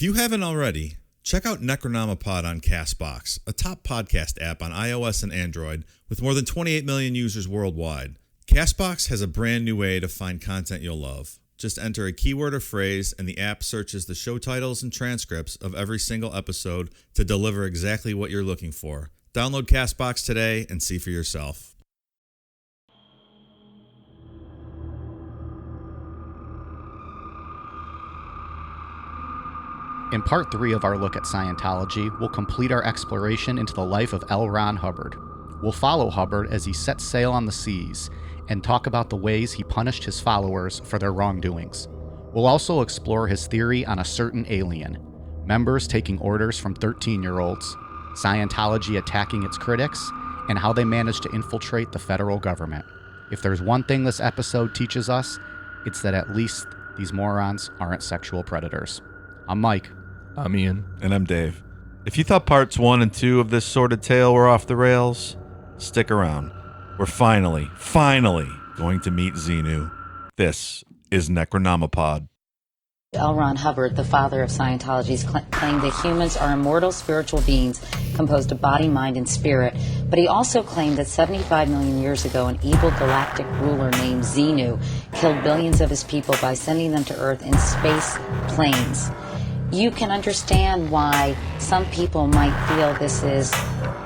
you haven't already, check out Necronomipod on CastBox, a top podcast app on iOS and Android with more than 28 million users worldwide. CastBox has a brand new way to find content you'll love. Just enter a keyword or phrase, and the app searches the show titles and transcripts of every single episode to deliver exactly what you're looking for. Download CastBox today and see for yourself. In part 3 of our look at Scientology, we'll complete our exploration into the life of L. Ron Hubbard. We'll follow Hubbard as he sets sail on the seas and talk about the ways he punished his followers for their wrongdoings. We'll also explore his theory on a certain alien, members taking orders from 13-year-olds, Scientology attacking its critics, and how they managed to infiltrate the federal government. If there's one thing this episode teaches us, it's that at least these morons aren't sexual predators. I'm Mike. I'm Ian. And I'm Dave. If you thought parts 1 and 2 of this sordid tale were off the rails, stick around. We're finally going to meet Xenu. This is Necronomipod. L. Ron Hubbard, the father of Scientology, claimed that humans are immortal spiritual beings composed of body, mind, and spirit. But he also claimed that 75 million years ago, an evil galactic ruler named Xenu killed billions of his people by sending them to Earth in space planes. You can understand why some people might feel this is,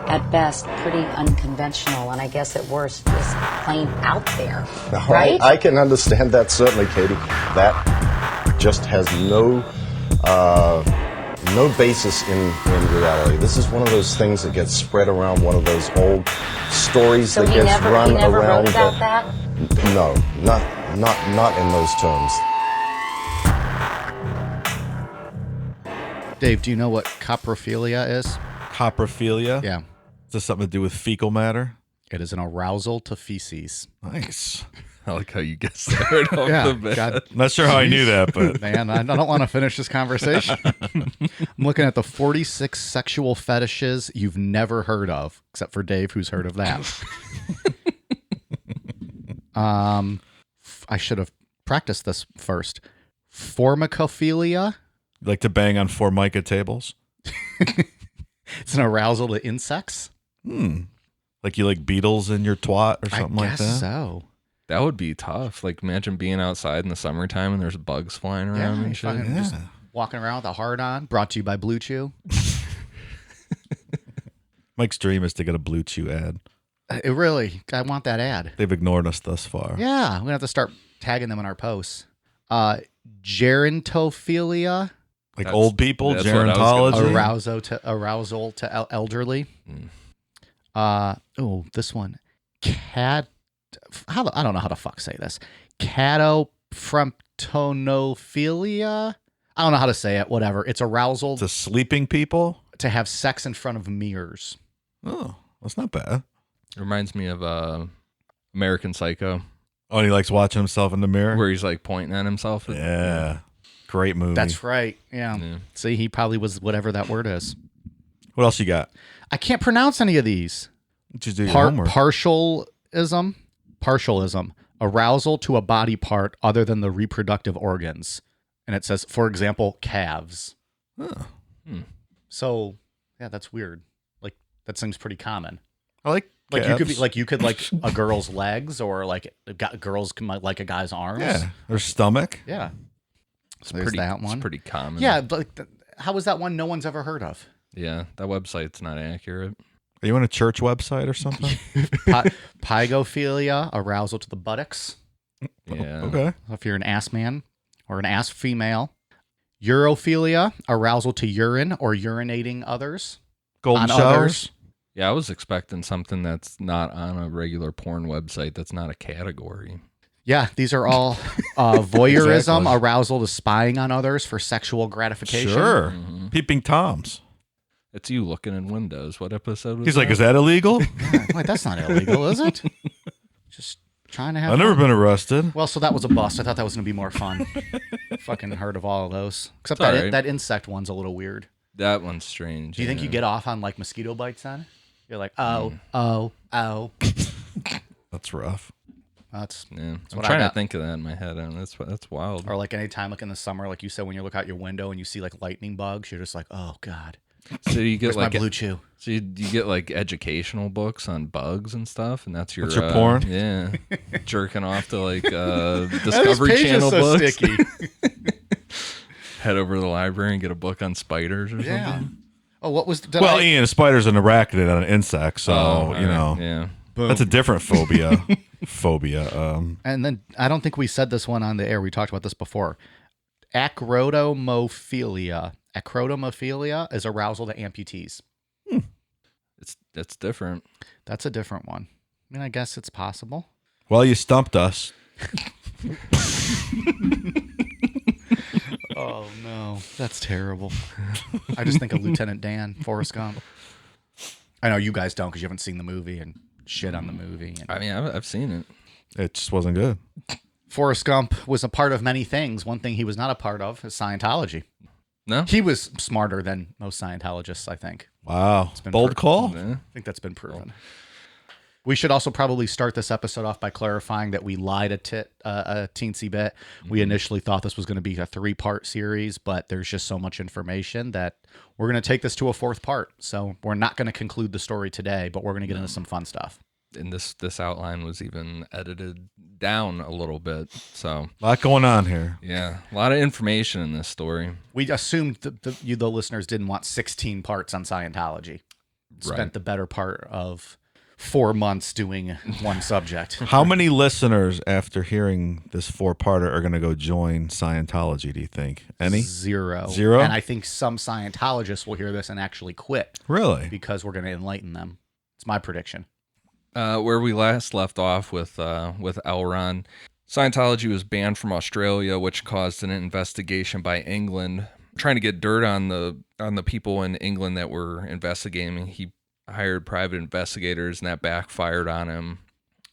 at best, pretty unconventional, and I guess at worst, just plain out there, right? I can understand that, certainly, Katie. That just has no basis in reality. This is one of those things that gets spread around, one of those old stories that gets run around. Wrote about that? No, not in those terms. Dave, do you know what coprophilia is? Coprophilia? Yeah. Is this something to do with fecal matter? It is an arousal to feces. Nice. I like how you guessed that right off Yeah, the bat. God, Not sure how I knew that, but man, I don't want to finish this conversation. I'm looking at the 46 sexual fetishes you've never heard of, except for Dave, who's heard of that. I should have practiced this first. Formicophilia. you like to bang on Formica tables? It's an arousal to insects. Like you like beetles in your twat or something I like that? guess so. That would be tough. Like, imagine being outside in the summertime and there's bugs flying around and shit. fucking just walking around with a hard on. Brought to you by Blue Chew. Mike's dream is to get a Blue Chew ad. It really, I want that ad. They've ignored us thus far. Yeah, we're gonna have to start tagging them in our posts. Gerontophilia. Like old people, that's what I was gerontology. Arousal to elderly. This one. I don't know how to fuck say this. Catophremptonophilia. I don't know how to say it. Whatever. It's arousal To sleeping people? to have sex in front of mirrors. Oh, that's not bad. It reminds me of American Psycho, Oh, and he likes watching himself in the mirror? where he's like pointing at himself. Yeah. Great movie. That's right. Yeah. Yeah. See, he probably was whatever that word is. What else you got? I can't pronounce any of these. Just do your homework. Partialism. Arousal to a body part other than the reproductive organs. And it says, for example, calves. Oh. So, yeah, that's weird. Like, that seems pretty common. I like Like calves. you could like a girl's legs, or like girls can like a guy's arms. Yeah. Or stomach. Yeah. It's There's pretty, that one. It's pretty common. Yeah, but how was that one no one's ever heard of? Yeah, that website's not accurate. Are you on a church website or something? Pygophilia, arousal to the buttocks. Yeah. Okay. If you're an ass man or an ass female. Urophilia, arousal to urine or urinating others. Golden on showers. others. Yeah, I was expecting something that's not on a regular porn website. That's not a category. Yeah, these are all voyeurism, Exactly. arousal to spying on others for sexual gratification. Sure. Peeping Toms. It's you looking in windows. What episode was He's that? like, is that illegal? Wait, that's not illegal, is it? Just trying to have I've never fun. been arrested. Well, so that was a bust. I thought that was going to be more fun. Fucking heard of all of those. Except It's that all right. that insect one's a little weird. That one's strange. Do you think yeah. you get off on like mosquito bites then? You're like, oh. That's rough. That's I'm what I trying to got. think of that in my head, and that's wild. Or like anytime, like in the summer, like you said, when you look out your window and you see like lightning bugs, you're just like, oh God, So you get where's like my Blue Chew? So you get like educational books on bugs and stuff, and that's your porn? Yeah, jerking off to like This Discovery page is Channel so books. sticky. Head over to the library and get a book on spiders or Yeah. something. Oh, what was? Well, Ian, a spider's an arachnid on an insect, so all you know right, yeah. that's a different phobia. And then I don't think we said this one on the air. We talked about this before. Acrotomophilia. Acrotomophilia is arousal to amputees. That's different. That's a different one. I mean, I guess it's possible. Well, you stumped us. Oh no, that's terrible. I just think of Lieutenant Dan, Forrest Gump. I know you guys don't because you haven't seen the movie and shit on the movie. And I mean, I've seen it. It just wasn't good. Forrest Gump was a part of many things. One thing he was not a part of is Scientology. No, He was smarter than most Scientologists, I think. Wow, been bold call. Yeah. I think that's been proven. We should also probably start this episode off by clarifying that we lied a teensy bit. We initially thought this was going to be a 3-part series, but there's just so much information that we're going to take this to a 4th part. So we're not going to conclude the story today, but we're going to get into some fun stuff. And this outline was even edited down a little bit. So A lot going on here. yeah, a lot of information in this story. We assumed that the listeners didn't want 16 parts on Scientology. Spent Right. the better part of 4 months doing one subject. How many listeners, after hearing this 4-parter, are going to go join Scientology, do you think? Any? Zero. Zero? And I think some Scientologists will hear this and actually quit Really? because we're going to enlighten them. It's my prediction. Where we last left off with Elron, Scientology was banned from Australia, which caused an investigation by England, trying to get dirt on the people in England that were investigating. He hired private investigators, and that backfired on him.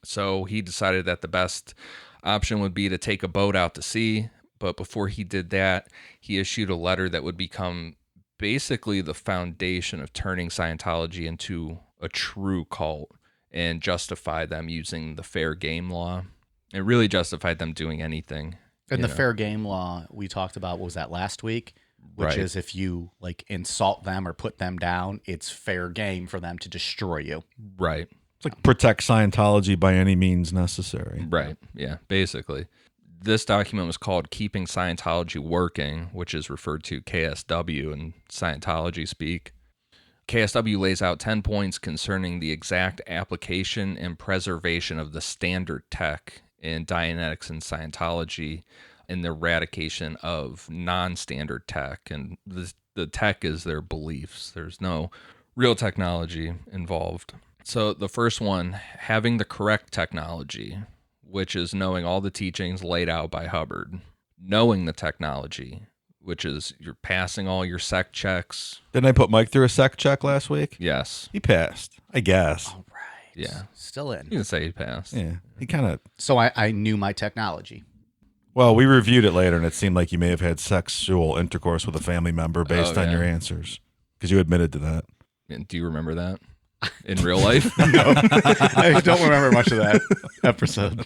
So he decided that the best option would be to take a boat out to sea. But before he did that, he issued a letter that would become basically the foundation of turning Scientology into a true cult and justify them using the fair game law. It really justified them doing anything. And you the know. fair game law we talked about, what was that, last week? Which Right. is if you like insult them or put them down, it's fair game for them to destroy you. Right. It's like protect Scientology by any means necessary. Right. Yeah, basically. This document was called Keeping Scientology Working, which is referred to KSW in Scientology speak. KSW lays out 10 points concerning the exact application and preservation of the standard tech in Dianetics and Scientology and the eradication of non-standard tech. And the tech is their beliefs. There's no real technology involved. So the first one, having the correct technology, which is knowing all the teachings laid out by Hubbard. Knowing the technology, which is you're passing all your sec checks. Didn't I put Mike through a sec check last week? Yes. He passed, I guess. All right. Yeah. Still in. You can say he passed. Yeah, he kind of. So I knew my technology. Well, we reviewed it later, and it seemed like you may have had sexual intercourse with a family member based on yeah. your answers, because you admitted to that. And do you remember that in real life? I don't remember much of that episode.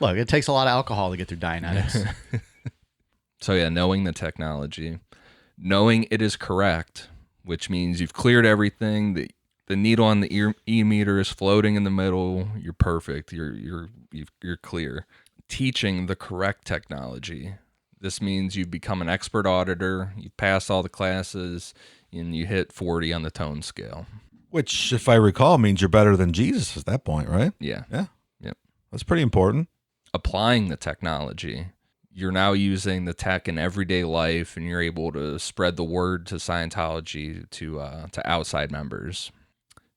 Look, it takes a lot of alcohol to get through Dianetics. So yeah, knowing the technology, knowing it is correct, which means you've cleared everything. The needle on the e-meter is floating in the middle. You're perfect. You're clear. Teaching the correct technology. This means you become an expert auditor. You pass all the classes, and you hit 40 on the tone scale. Which, if I recall, means you're better than Jesus at that point, right? Yeah. Yeah. Yep. That's pretty important. Applying the technology. You're now using the tech in everyday life, and you're able to spread the word to Scientology to outside members.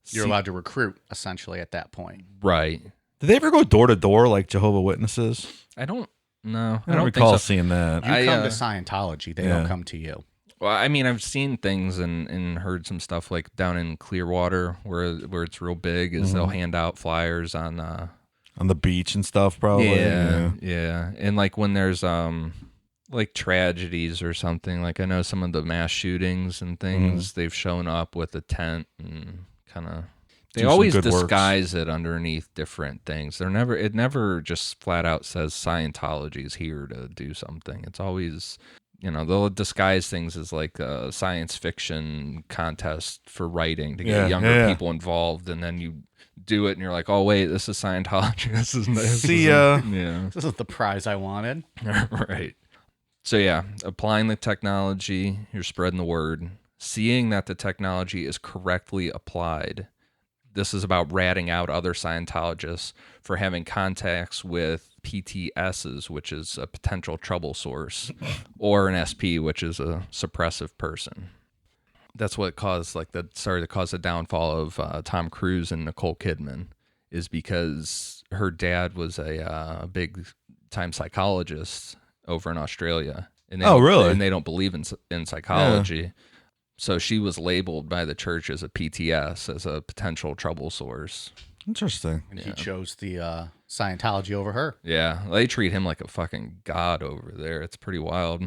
You're allowed to recruit, essentially, at that point. Right. Did they ever go door to door like Jehovah's Witnesses? I don't know. I don't think recall so. seeing that. You I, come to Scientology, they don't yeah. come to you. Well, I mean, I've seen things and heard some stuff like down in Clearwater where it's real big is they'll hand out flyers on On the beach and stuff, probably. yeah. And like when there's like tragedies or something, like I know some of the mass shootings and things, they've shown up with a tent and kind of They always disguise it underneath different things. It never just flat out says Scientology is here to do something. It's always, they'll disguise things as like a science fiction contest for writing to get younger people involved, and then you do it and you're like, oh wait, this is Scientology. This is This is the prize I wanted. Right. So yeah, applying the technology, you're spreading the word, seeing that the technology is correctly applied. This is about ratting out other Scientologists for having contacts with PTSs, which is a potential trouble source, or an SP, which is a suppressive person. That's what started to cause the downfall of Tom Cruise and Nicole Kidman, is because her dad was a big time psychologist over in Australia. And really? And they don't believe in psychology. Yeah. So she was labeled by the church as a PTS, as a potential trouble source. Interesting. And he chose the Scientology over her. Yeah, they treat him like a fucking god over there. It's pretty wild.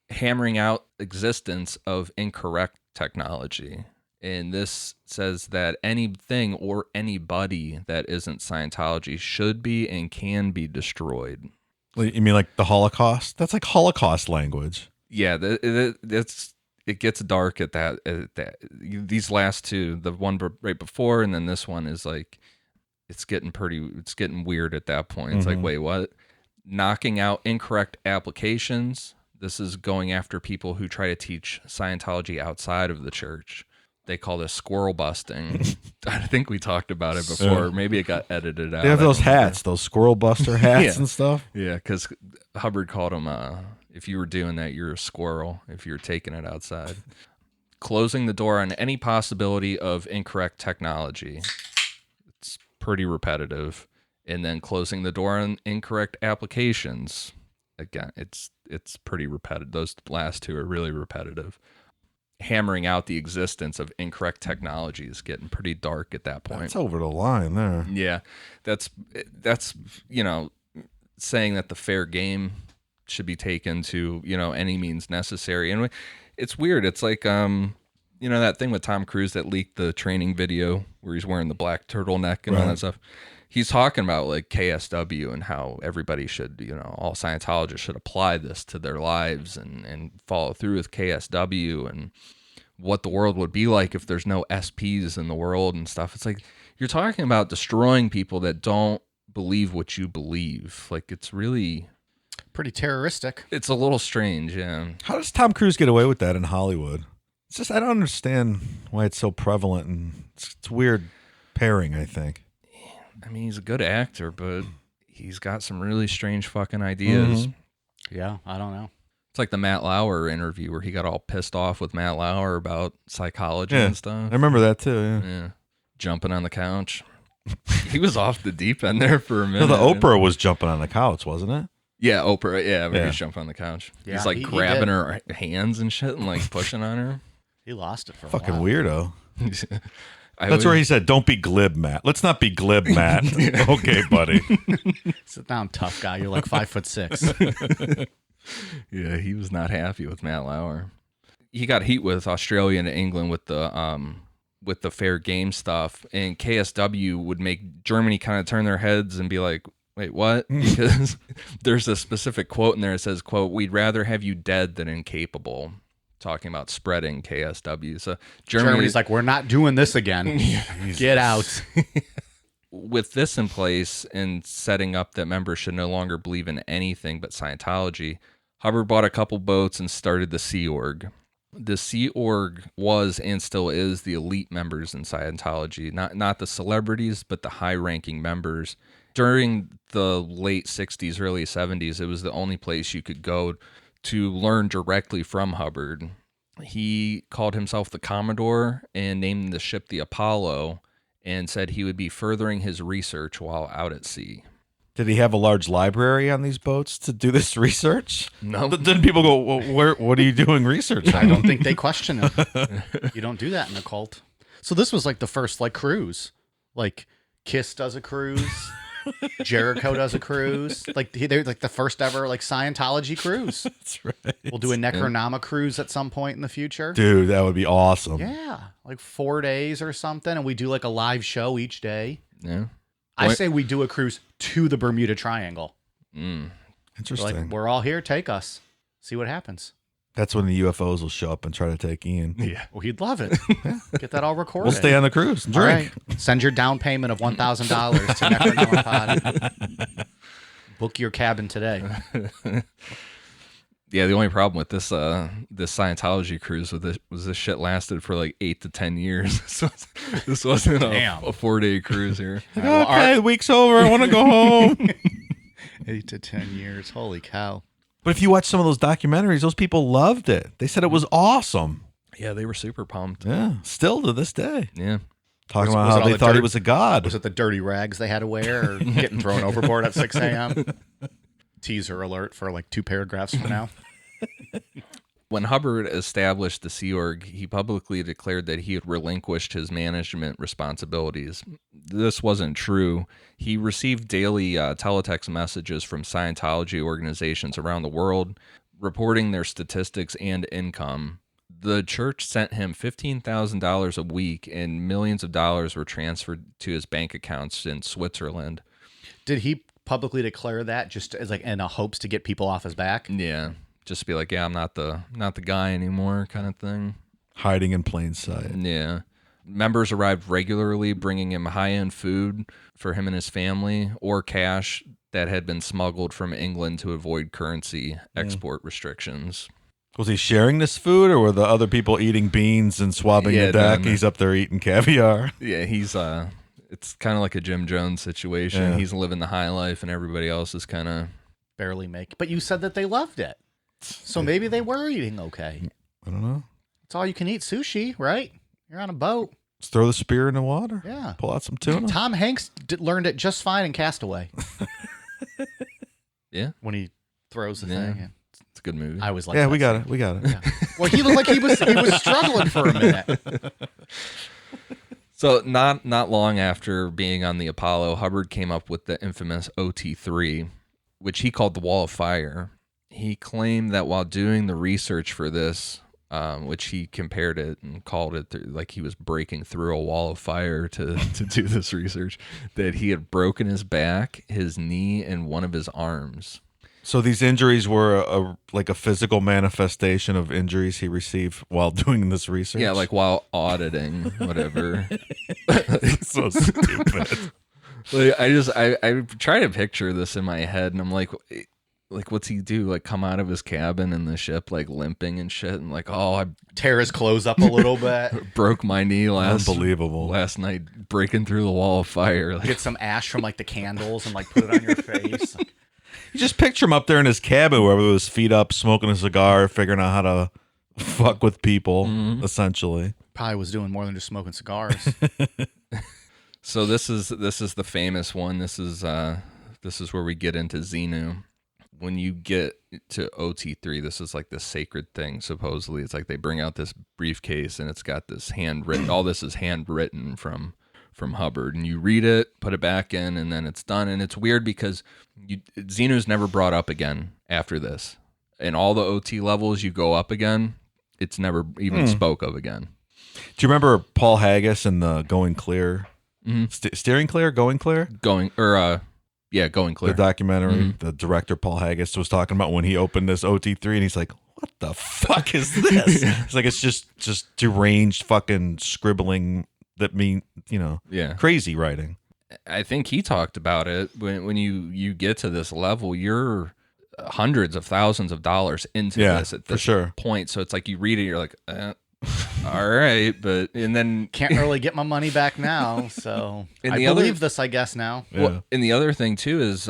Hammering out existence of incorrect technology. And this says that anything or anybody that isn't Scientology should be and can be destroyed. You mean like the Holocaust? That's like Holocaust language. Yeah, it gets dark at that. These last two, the one right before, and then this one is like, it's getting weird at that point. It's like, wait, what? Knocking out incorrect applications. This is going after people who try to teach Scientology outside of the church. They call this squirrel busting. I think we talked about it before. Maybe it got edited out. They have those hats, those squirrel buster hats and stuff. Yeah, because Hubbard called them, if you were doing that, you're a squirrel, if you're taking it outside. Closing the door on any possibility of incorrect technology. It's pretty repetitive. And then closing the door on incorrect applications. Again, it's pretty repetitive. Those last two are really repetitive. Hammering out the existence of incorrect technology is getting pretty dark at that point. That's over the line there. Yeah, that's saying that the fair game should be taken to any means necessary. And it's weird. It's like that thing with Tom Cruise that leaked the training video where he's wearing the black turtleneck and all that stuff. He's talking about like KSW and how everybody should, all Scientologists should apply this to their lives and follow through with KSW and what the world would be like if there's no SPs in the world and stuff. It's like, you're talking about destroying people that don't believe what you believe. Like, it's really pretty terroristic. It's a little strange, yeah. How does Tom Cruise get away with that in Hollywood? It's just, I don't understand why it's so prevalent, and it's weird pairing, I think. I mean, he's a good actor, but he's got some really strange fucking ideas. Yeah, I don't know. It's like the Matt Lauer interview where he got all pissed off with Matt Lauer about psychology and stuff. I remember that too, Yeah. Jumping on the couch. He was off the deep end there for a minute. No, the Oprah was jumping on the couch, wasn't it? Yeah, Oprah. Yeah, where he's jumping on the couch. Yeah, he's like grabbing her hands and shit and like pushing on her. He lost it for a fucking while. Weirdo. That's where he said, "Don't be glib, Matt. Let's not be glib, Matt." Okay, buddy. Sit down, tough guy. You're like 5'6". Yeah, he was not happy with Matt Lauer. He got heat with Australia and England with the fair game stuff, and KSW would make Germany kind of turn their heads and be like, "Wait, what?" Because there's a specific quote in there that says, "Quote, we'd rather have you dead than incapable." Talking about spreading KSW. So Germany's like, we're not doing this again. Get out. With this in place and setting up that members should no longer believe in anything but Scientology, Hubbard bought a couple boats and started the Sea Org. The Sea Org was and still is the elite members in Scientology, not the celebrities, but the high-ranking members. During the late 60s, early 70s, it was the only place you could go to learn directly from Hubbard. He called himself the Commodore and named the ship the Apollo and said he would be furthering his research while out at sea. Did he have a large library on these boats to do this research? No. Then people go, well, what are you doing research on? I don't think they question him. You don't do that in a cult. So this was like the first like cruise. Like Kiss does a cruise. Jericho does a cruise. Like they're like the first ever like Scientology cruise. That's right. We'll do a Necronama cruise at some point in the future. Dude, that would be awesome. Yeah, like 4 days or something, and we do like a live show each day. Yeah. I say we do a cruise to the Bermuda Triangle. Interesting. Like, we're all here. Take us. See what happens. That's when the UFOs will show up and try to take Ian. Yeah. Well, he'd love it. Get that all recorded. We'll stay on the cruise and All drink. right. Send your down payment of $1,000 to Necronama Pod. Book your cabin today. Yeah, the only problem with this this Scientology cruise was this shit lasted for like 8 to 10 years. So this wasn't a 4-day cruise here. Okay, the week's over. I want to go home. 8 to 10 years. Holy cow. But if you watch some of those documentaries, those people loved it. They said it was awesome. Yeah, they were super pumped. Yeah, still to this day. Yeah. Talking about how they thought he was a god. Was it the dirty rags they had to wear or getting thrown overboard at 6 a.m.? Teaser alert for like 2 paragraphs from now. When Hubbard established the Sea Org, he publicly declared that he had relinquished his management responsibilities. This wasn't true. He received daily teletext messages from Scientology organizations around the world, reporting their statistics and income. The church sent him $15,000 a week, and millions of dollars were transferred to his bank accounts in Switzerland. Did he publicly declare that just as like in a hopes to get people off his back? Yeah. Just be like, yeah, I'm not the guy anymore, kind of thing. Hiding in plain sight. Yeah. Members arrived regularly, bringing him high-end food for him and his family, or cash that had been smuggled from England to avoid currency export restrictions. Was he sharing this food, or were the other people eating beans and swabbing the deck? He's up there eating caviar. Yeah, he's it's kind of like a Jim Jones situation. Yeah. He's living the high life, and everybody else is kind of barely make. But you said that they loved it. So maybe they were eating okay. I don't know. It's all you can eat sushi, right? You're on a boat. Just throw the spear in the water. Yeah. Pull out some tuna. Tom Hanks learned it just fine in Castaway. Yeah. When he throws the Yeah. thing. It's a good movie. I was like, Yeah, we got it. We got it. Yeah. Well, he looked like he was struggling for a minute. So not long after being on the Apollo, Hubbard came up with the infamous OT3, which he called the Wall of Fire. He claimed that while doing the research for this, which he compared it and called it like he was breaking through a wall of fire to do this research, that he had broken his back, his knee, and one of his arms. So these injuries were like a physical manifestation of injuries he received while doing this research? Yeah, like while auditing, whatever. So stupid. Like, I try to picture this in my head, and I'm like, what's he do? Like, come out of his cabin in the ship, like limping and shit, and like, oh, I Tear his clothes up a little bit. broke my knee last night, breaking through the wall of fire. Like, Get some ash from like the candles and like put it on your face. You just picture him up there in his cabin, where with his feet up, smoking a cigar, figuring out how to fuck with people, essentially. Probably was doing more than just smoking cigars. so this is the famous one. This is where we get into Xenu. When you get to OT3, this is like the sacred thing. Supposedly, it's like they bring out this briefcase and it's got this handwritten. All this is handwritten from Hubbard, and you read it, put it back in, and then it's done. And it's weird because Xenu's never brought up again after this. In all the OT levels, you go up again, it's never even spoke of again. Do you remember Paul Haggis and the Going Clear? Steering Clear? Going Clear? Going Clear. The documentary, the director Paul Haggis was talking about when he opened this OT3, and he's like, what the fuck is this? It's like, it's just deranged fucking scribbling that mean, crazy writing. I think he talked about it when you get to this level, you're hundreds of thousands of dollars into this at this point. So it's like you read it, you're like, all right, and then can't really get my money back now. So I believe this, I guess now. Yeah. Well, and the other thing too is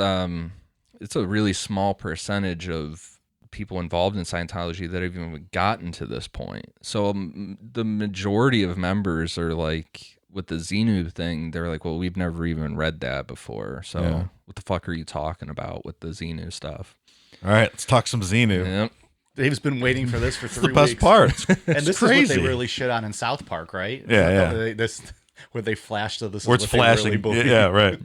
it's a really small percentage of people involved in Scientology that have even gotten to this point. So the majority of members are like, with the Xenu thing, they're like, well, we've never even read that before. So what the fuck are you talking about with the Xenu stuff? All right, let's talk some Xenu. Yep. Dave's been waiting for this for 3 weeks. The best part. And this crazy. is what they really shit on in South Park, right? Yeah. This where they flash to this. Where it's flashing. Really Yeah, right.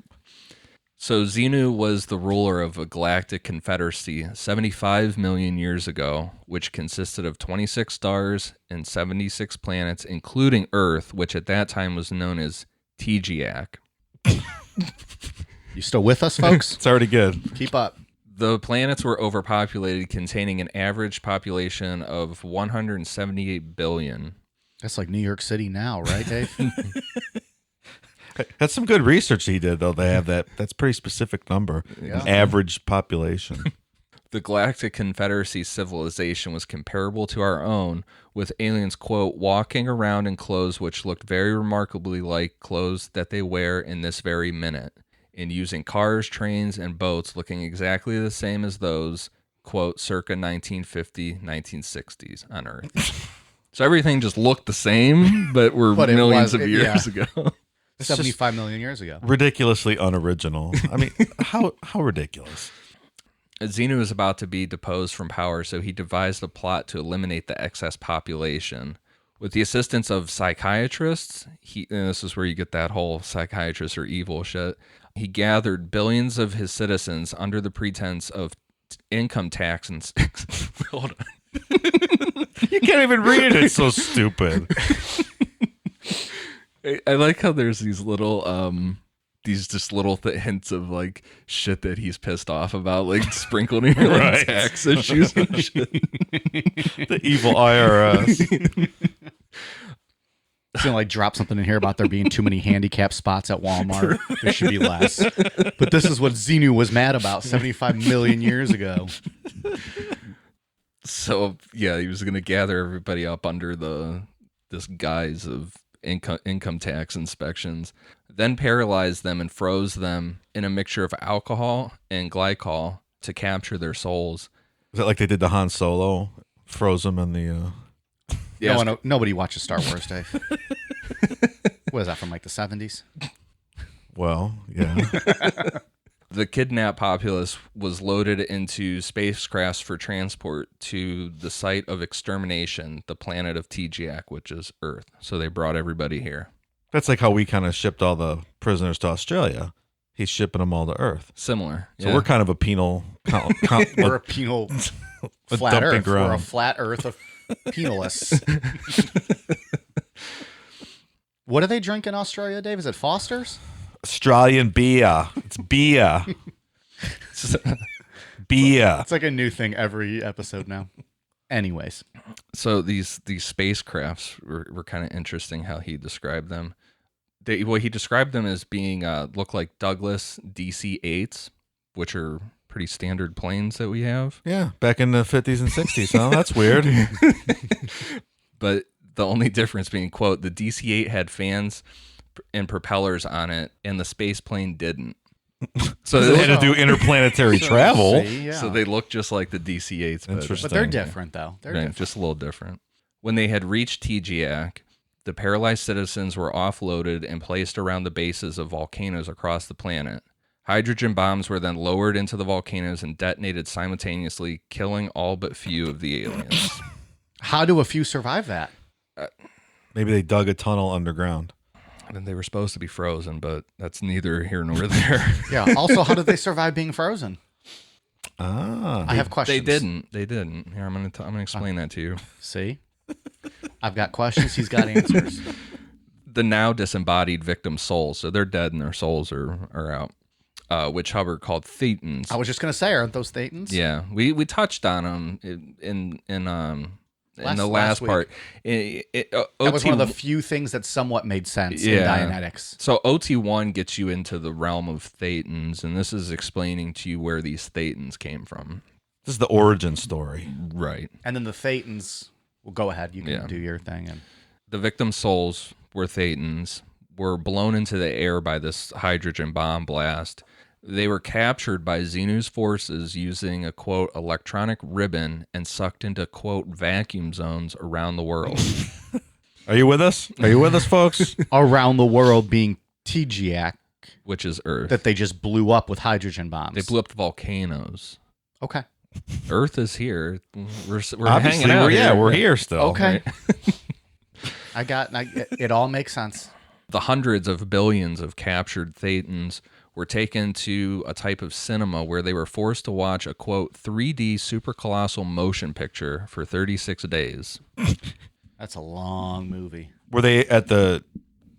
So Xenu was the ruler of a galactic confederacy 75 million years ago, which consisted of 26 stars and 76 planets, including Earth, which at that time was known as Tegeac. You still with us, folks? It's already good. Keep up. The planets were overpopulated, containing an average population of 178 billion. That's like New York City now, right, Dave? That's some good research he did, though. They have that's a pretty specific number. Yeah. Average population. The Galactic Confederacy civilization was comparable to our own, with aliens, quote, walking around in clothes which looked very remarkably like clothes that they wear in this very minute, and using cars, trains, and boats looking exactly the same as those, quote, circa 1950, 1960s on Earth. So everything just looked the same, but were But it millions was- of it- years yeah. ago. 75 million years ago. Ridiculously unoriginal. I mean, how ridiculous? Xenu was about to be deposed from power, so he devised a plot to eliminate the excess population. With the assistance of psychiatrists, and this is where you get that whole psychiatrists are evil shit, he gathered billions of his citizens under the pretense of income tax and... Hold on. You can't even read it. It's so stupid. I like how there's these little little hints of like shit that he's pissed off about, like sprinkled in like Right. tax issues and shit. The evil IRS. It's gonna like drop something in here about there being too many handicap spots at Walmart. There should be less. But this is what Xenu was mad about 75 million years ago. So yeah, he was gonna gather everybody up under this guise of income tax inspections, then paralyzed them and froze them in a mixture of alcohol and glycol to capture their souls. Is that like they did to Han Solo? Froze him in the... Yeah, Nobody watches Star Wars, Dave. What is that, from like the 70s? Well, yeah. the kidnapped populace was loaded into spacecrafts for transport to the site of extermination, the planet of Tegeac, which is Earth. So they brought everybody here. That's like how we kind of shipped all the prisoners to Australia. He's shipping them all to Earth. Similar. So yeah. we're kind of a penal... We're a penal a flat dumping Earth. We're a ground. flat Earth of penalists. What do they drink in Australia, Dave? Is it Foster's? Australian beer. It's beer. Beer. It's like a new thing every episode now. Anyways. So these spacecrafts were kind of interesting how he described them. He described them as being look like Douglas DC-8s, which are pretty standard planes that we have. Yeah, back in the 50s and 60s, huh? That's weird. But the only difference being, quote, the DC-8 had fans and propellers on it, and the space plane didn't. So they had to do interplanetary travel. See, yeah. So they look just like the DC-8s. Interesting. But they're different, though. They're Right, different. just a little different. When they had reached Tegeac, the paralyzed citizens were offloaded and placed around the bases of volcanoes across the planet. Hydrogen bombs were then lowered into the volcanoes and detonated simultaneously, killing all but few of the aliens. How do a few survive that? Maybe they dug a tunnel underground. And they were supposed to be frozen, but that's neither here nor there. Yeah. Also, how did they survive being frozen? Ah. I have questions. They didn't. Here, I'm gonna explain that to you. See? I've got questions. He's got answers. The now disembodied victim souls, so they're dead and their souls are out, which Hubbard called thetans. I was just going to say, aren't those Thetans? Yeah, we touched on them in the last week. part. That was one of the few things that somewhat made sense in Dianetics. So OT1 gets you into the realm of thetans, and this is explaining to you where these thetans came from. This is the origin story. Right. And then the Thetans, well, go ahead. You can Yeah. do your thing. And The victim souls were thetans, were blown into the air by this hydrogen bomb blast. They were captured by Xenu's forces using a, quote, electronic ribbon and sucked into, quote, vacuum zones around the world. Are you with us? Are you with us, folks? around the world being Tegeac, Which is Earth. that they just blew up with hydrogen bombs. They blew up the volcanoes. Okay. Earth is here. We're Obviously, hanging out here. we're here still. Okay. It all makes sense. The hundreds of billions of captured thetans were taken to a type of cinema where they were forced to watch a, quote, 3D supercolossal motion picture for 36 days. That's a long movie. Were they so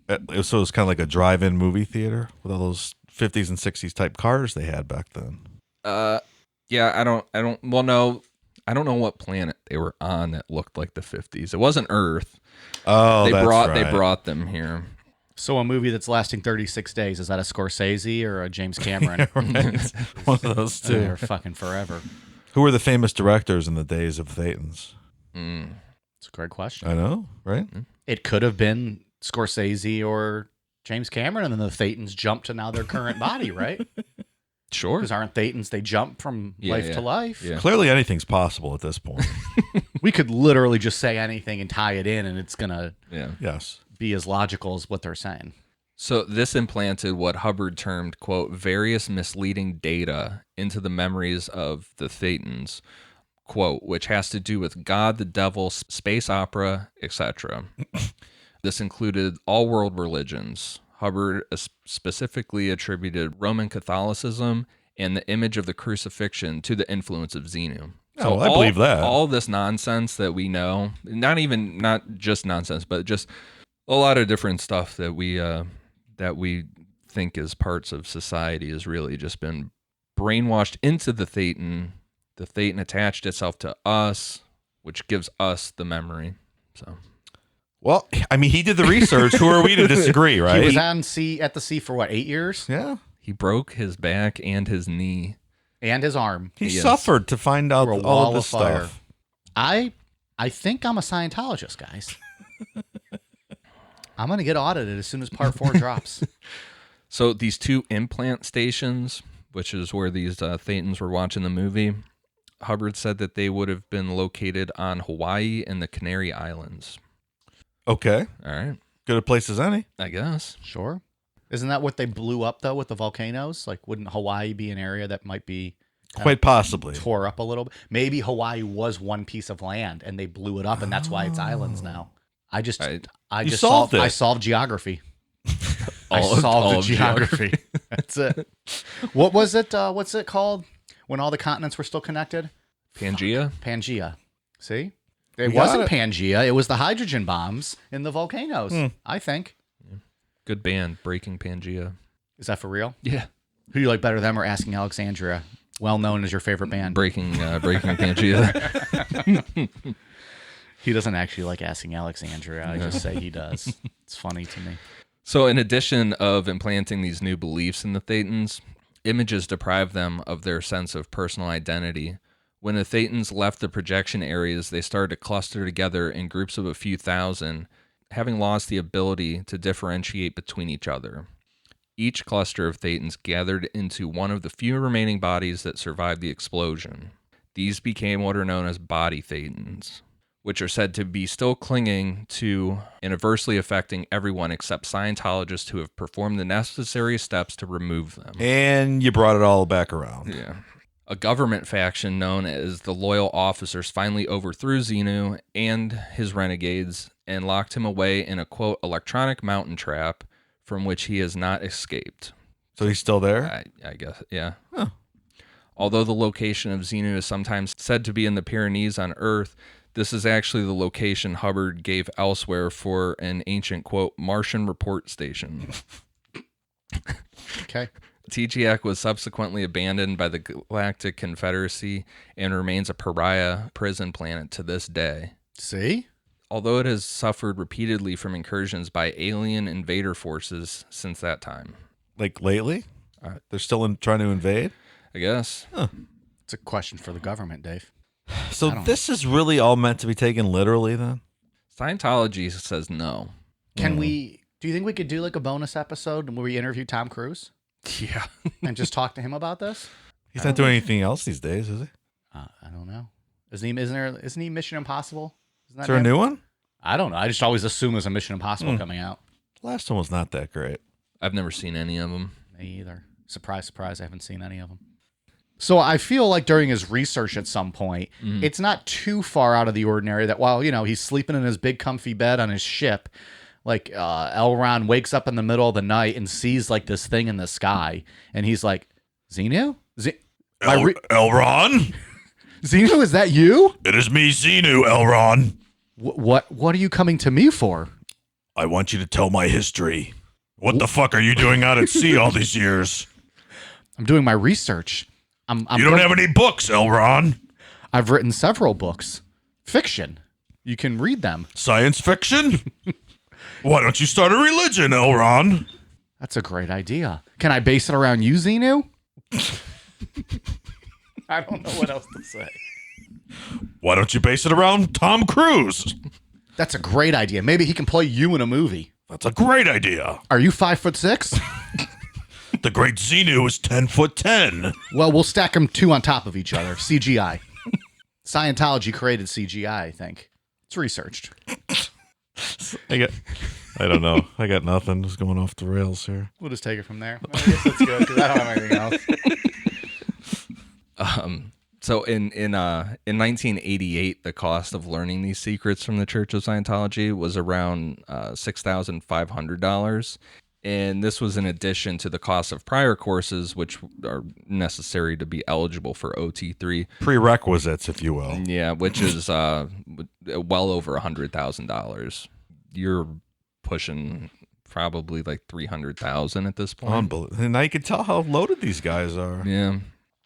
it was kind of like a drive-in movie theater with all those 50s and 60s type cars they had back then? Yeah, I don't know what planet they were on that looked like the 50s. It wasn't Earth. Oh, They right. brought them here. So a movie that's lasting 36 days, is that a Scorsese or a James Cameron? Right. One of those two. They're fucking forever. Who were the famous directors in the days of Thetans? It's a great question. I know, right? It could have been Scorsese or James Cameron, and then the Thetans jumped to now their current body, right? Sure. Because aren't Thetans, they jump from life to life? Yeah. Clearly anything's possible at this point. We could literally just say anything and tie it in, and it's going to Yes. be as logical as what they're saying. So this implanted what Hubbard termed, quote, various misleading data into the memories of the Thetans, quote, which has to do with God, the devil, space opera, etc. This included all world religions. Hubbard specifically attributed Roman Catholicism and the image of the crucifixion to the influence of Xenu. So I believe that. All this nonsense that we know, not just nonsense, but just a lot of different stuff that we think is parts of society has really just been brainwashed into the Thetan. The Thetan attached itself to us, which gives us the memory. So, Well, I mean, he did the research. Who are we to disagree, right? He was at the sea for what, 8 years? Yeah. he broke his back and his knee. And his arm. He Yes. suffered to find out Through a all wall of this of fire. stuff. I think I'm a Scientologist, guys. I'm going to get audited as soon as part 4 drops. So these 2 implant stations, which is where these Thetans were watching the movie, Hubbard said that they would have been located on Hawaii and the Canary Islands. Okay. All right, Good a place as any. I guess. Sure. Isn't that what they blew up, though, with the volcanoes? Like, wouldn't Hawaii be an area that might be Quite possibly. tore up a little bit? Maybe Hawaii was one piece of land, and they blew it up, and that's why it's islands now. I just You solved it. I solved geography. I All solved of the geography. That's it. What was it? What's it called when all the continents were still connected? Pangea? Pangea. See? It We got wasn't it. Pangea. It was the hydrogen bombs in the volcanoes, I think. Good band, Breaking Pangea. Is that for real? Yeah. Who do you like better, them or Asking Alexandria? Well known as your favorite band. Breaking Pangea. He doesn't actually like Asking Alexandria. I just say he does. It's funny to me. So in addition of implanting these new beliefs in the Thetans, images deprive them of their sense of personal identity. When the Thetans left the projection areas, they started to cluster together in groups of a few thousand, having lost the ability to differentiate between each other. Each cluster of Thetans gathered into one of the few remaining bodies that survived the explosion. These became what are known as body Thetans, which are said to be still clinging to and adversely affecting everyone except Scientologists who have performed the necessary steps to remove them. And you brought it all back around. Yeah. A government faction known as the Loyal Officers finally overthrew Xenu and his renegades and locked him away in a, quote, electronic mountain trap from which he has not escaped. So he's still there? I guess, yeah. Huh. Although the location of Xenu is sometimes said to be in the Pyrenees on Earth, this is actually the location Hubbard gave elsewhere for an ancient, quote, Martian report station. Okay. TGAC was subsequently abandoned by the Galactic Confederacy and remains a pariah prison planet to this day. See? Although it has suffered repeatedly from incursions by alien invader forces since that time. Like lately? They're still trying to invade? I guess. It's a question for the government, Dave. So don't this is really all meant to be taken literally then? Scientology says no. Do you think we could do like a bonus episode where we interview Tom Cruise Yeah. and just talk to him about this? He's not doing anything else these days, is he? I don't know. Isn't he Mission Impossible? Isn't that Is there a him? new one? I don't know. I just always assume there's a Mission Impossible coming out. Last one was not that great. I've never seen any of them. Me either. Surprise, surprise. I haven't seen any of them. So I feel like during his research at some point, it's not too far out of the ordinary that while, he's sleeping in his big comfy bed on his ship, Like L. Ron wakes up in the middle of the night and sees like this thing in the sky, and he's like, "Xenu, Elron? Xenu, is that you? It is me, Xenu, Elron. What are you coming to me for? I want you to tell my history. What the fuck are you doing out at sea all these years? I'm doing my research. You don't have any books, Elron. I've written several books, fiction. You can read them. Science fiction? Why don't you start a religion, Elron? That's a great idea. Can I base it around you, Xenu? I don't know what else to say. Why don't you base it around Tom Cruise? That's a great idea. Maybe he can play you in a movie. That's a great idea. Are you 5'6"? The great Xenu is 10'10". Well, we'll stack them two on top of each other. CGI. Scientology created CGI, I think. It's researched. I don't know. I got nothing. Just going off the rails here. We'll just take it from there. I guess that's good because I don't have anything else. So in 1988, the cost of learning these secrets from the Church of Scientology was around $6,500. And this was in addition to the cost of prior courses, which are necessary to be eligible for OT3. Prerequisites, if you will. Yeah, which is well over $100,000. You're pushing probably like $300,000 at this point. Unbelievable. And now you can tell how loaded these guys are. Yeah.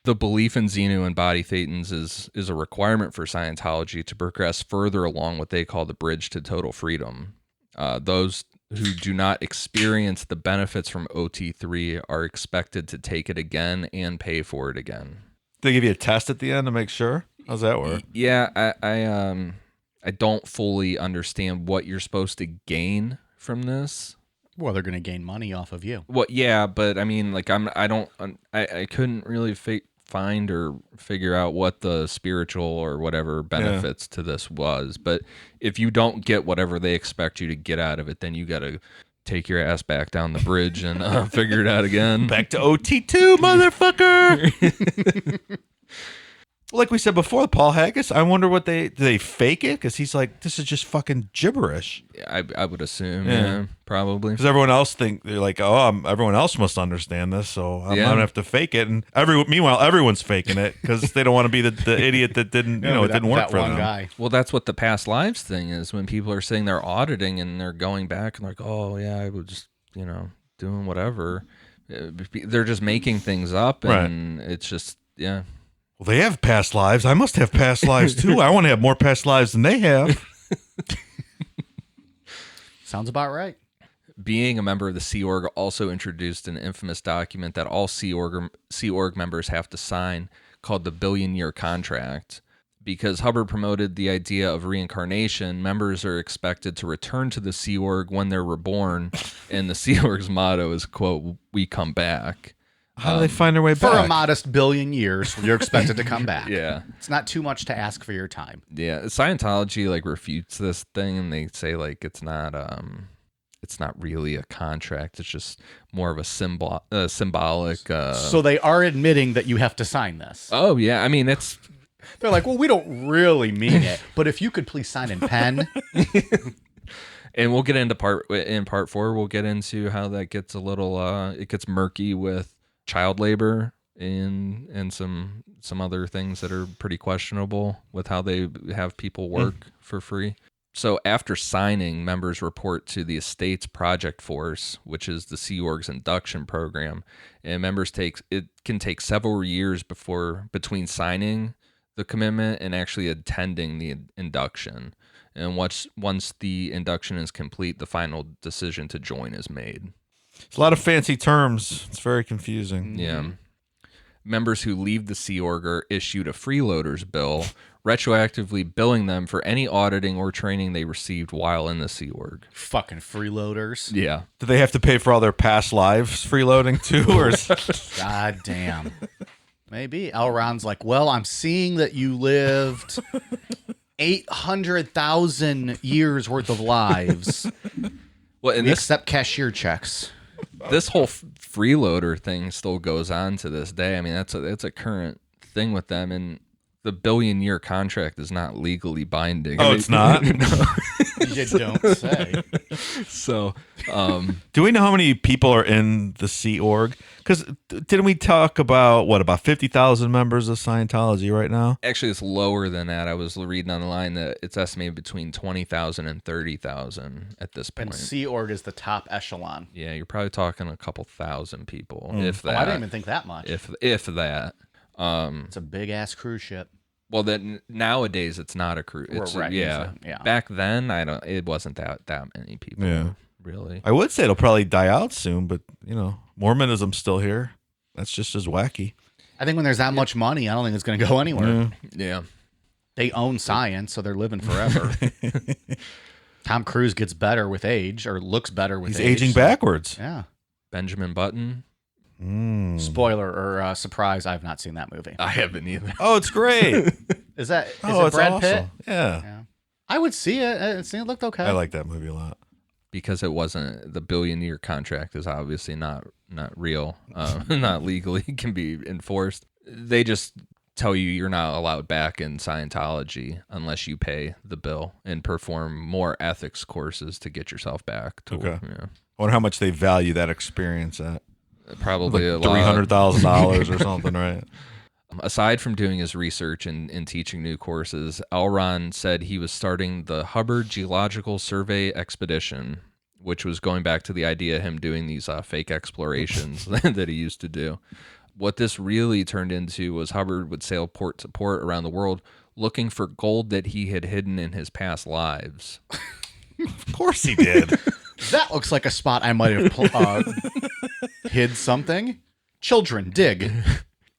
The belief in Xenu and body thetans is a requirement for Scientology to progress further along what they call the bridge to total freedom. Those who do not experience the benefits from OT3 are expected to take it again and pay for it again. They give you a test at the end to make sure? How's that work? Yeah, I don't fully understand what you're supposed to gain from this. Well, they're going to gain money off of you. Well, yeah, but I mean, like I couldn't really find or figure out what the spiritual or whatever benefits to this was. But if you don't get whatever they expect you to get out of it, then you got to take your ass back down the bridge and figure it out again. Back to OT2, motherfucker. Like we said before, Paul Haggis, I wonder what do they fake it? Because he's like, this is just fucking gibberish. I would assume, yeah probably. Because everyone else they're like, everyone else must understand this, so I'm gonna have to fake it. And meanwhile, everyone's faking it because they don't want to be the idiot that didn't, it didn't work for them. Guy. Well, that's what the past lives thing is. When people are saying they're auditing and they're going back and like, oh yeah, I was just doing whatever. They're just making things up, and it's just Well, they have past lives. I must have past lives too. I want to have more past lives than they have. Sounds about right. Being a member of the Sea Org also introduced an infamous document that all Sea Org members have to sign called the Billion-Year Contract. Because Hubbard promoted the idea of reincarnation, members are expected to return to the Sea Org when they're reborn, and the Sea Org's motto is, quote, "We come back." How do they find their way back? For a modest billion years, you're expected to come back. Yeah. It's not too much to ask for your time. Yeah. Scientology refutes this thing, and they say it's not really a contract. It's just more of a symbolic. So they are admitting that you have to sign this. Oh yeah. I mean, they're like, well, we don't really mean it, but if you could please sign in pen. And we'll get into part 4. We'll get into how that gets a little it gets murky with child labor and some other things that are pretty questionable with how they have people work for free. So after signing, members report to the Estates Project Force, which is the Sea Org's induction program, and members can take several years between signing the commitment and actually attending the induction. And once the induction is complete, the final decision to join is made. It's a lot of fancy terms. It's very confusing. Yeah. Members who leave the Sea Org are issued a freeloaders bill, retroactively billing them for any auditing or training they received while in the Sea Org. Fucking freeloaders. Yeah. Do they have to pay for all their past lives freeloading too? Or God damn. Maybe. Elron's like, well, I'm seeing that you lived 800,000 years worth of lives. Well, and we accept cashier checks. This whole freeloader thing still goes on to this day. I mean, that's a current thing with them. And The billion-year contract is not legally binding. Oh, it's not? No. You don't say. So, do we know how many people are in the Sea Org? Because didn't we talk about, about 50,000 members of Scientology right now? actually, it's lower than that. I was reading on the line that it's estimated between 20,000 and 30,000 at this point. And Sea Org is the top echelon. Yeah, you're probably talking a couple thousand people, if that. I didn't even think that much. If that. It's a big-ass cruise ship. Well, then nowadays it's not a cruise. It's, Right, yeah. yeah. Back then, it wasn't that many people. Yeah. Really. I would say it'll probably die out soon, but, Mormonism's still here. That's just as wacky. I think when there's that much money, I don't think it's going to go anywhere. Yeah. They own science, so they're living forever. Tom Cruise gets better with age, or looks better with He's age. aging backwards. Yeah. Benjamin Button. Spoiler or surprise, I've not seen that movie. I haven't either. Oh, it's great. Is it it's Brad Pitt? awesome. Yeah. Yeah. I would see it. It looked okay. I like that movie a lot. Because it wasn't, the billion-year contract is obviously not real, not legally can be enforced. They just tell you you're not allowed back in Scientology unless you pay the bill and perform more ethics courses to get yourself back. Okay. Yeah. I wonder how much they value that experience at. Probably a Like lot. $300,000 or something, right? Aside from doing his research and teaching new courses, L. Ron said he was starting the Hubbard Geological Survey Expedition, which was going back to the idea of him doing these fake explorations that he used to do. What this really turned into was Hubbard would sail port to port around the world looking for gold that he had hidden in his past lives. Of course he did. That looks like a spot I might have hid something. Children, dig.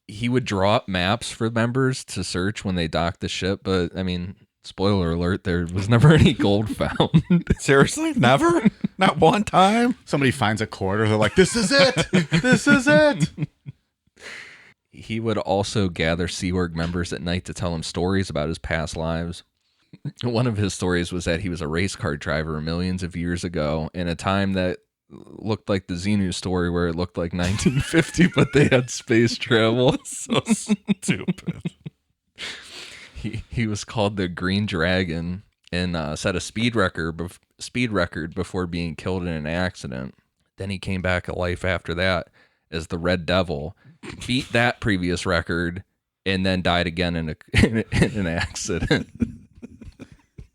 He would draw up maps for members to search when they docked the ship, but I mean, spoiler alert, there was never any gold found. Seriously? Never? Not one time? Somebody finds a quarter. They're like, this is it. This is it. He would also gather Sea Org members at night to tell them stories about his past lives. One of his stories was that he was a race car driver millions of years ago in a time that looked like the Xenu story where it looked like 1950, but they had space travel. So stupid. He was called the Green Dragon and set a speed record before being killed in an accident. Then he came back to life after that as the Red Devil, beat that previous record, and then died again in an accident.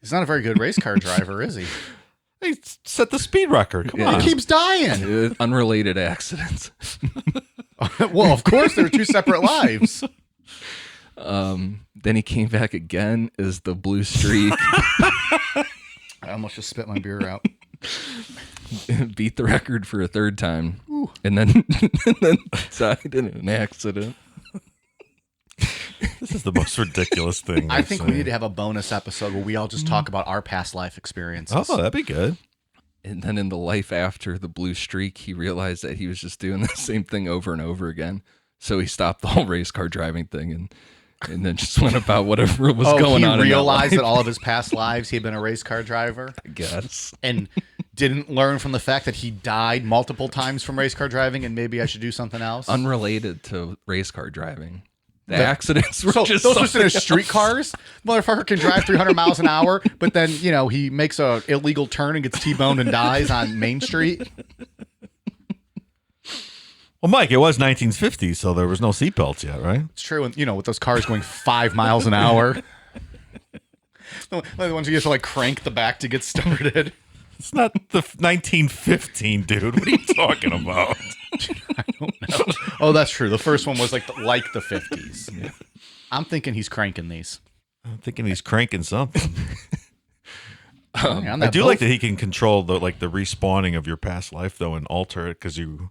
He's not a very good race car driver, is he? He set the speed record. Come on. He keeps dying. Unrelated accidents. Well, of course, they're two separate lives. Then he came back again as the Blue Streak. I almost just spit my beer out. Beat the record for a third time. And then died in an accident. This is the most ridiculous thing. I think we need to have a bonus episode where we all just talk about our past life experiences. Oh, that'd be good. And then in the life after the Blue Streak, he realized that he was just doing the same thing over and over again. So he stopped the whole race car driving thing and then just went about whatever was going on. He realized in that all of his past lives he had been a race car driver? I guess. And didn't learn from the fact that he died multiple times from race car driving and maybe I should do something else? Unrelated to race car driving. The accidents were just those were in street cars. Motherfucker can drive 300 miles an hour, but then, he makes a illegal turn and gets T-boned and dies on Main Street. Well, Mike, it was 1950, so there was no seatbelts yet, right? It's true. And, with those cars going 5 miles an hour. The ones you have to crank the back to get started. It's not the 1915, dude. What are you talking about? I don't know. Oh, that's true. The first one was like the 50s. Yeah. I'm thinking he's cranking these. I'm thinking he's cranking something. I do like that he can control the respawning of your past life, though, and alter it because you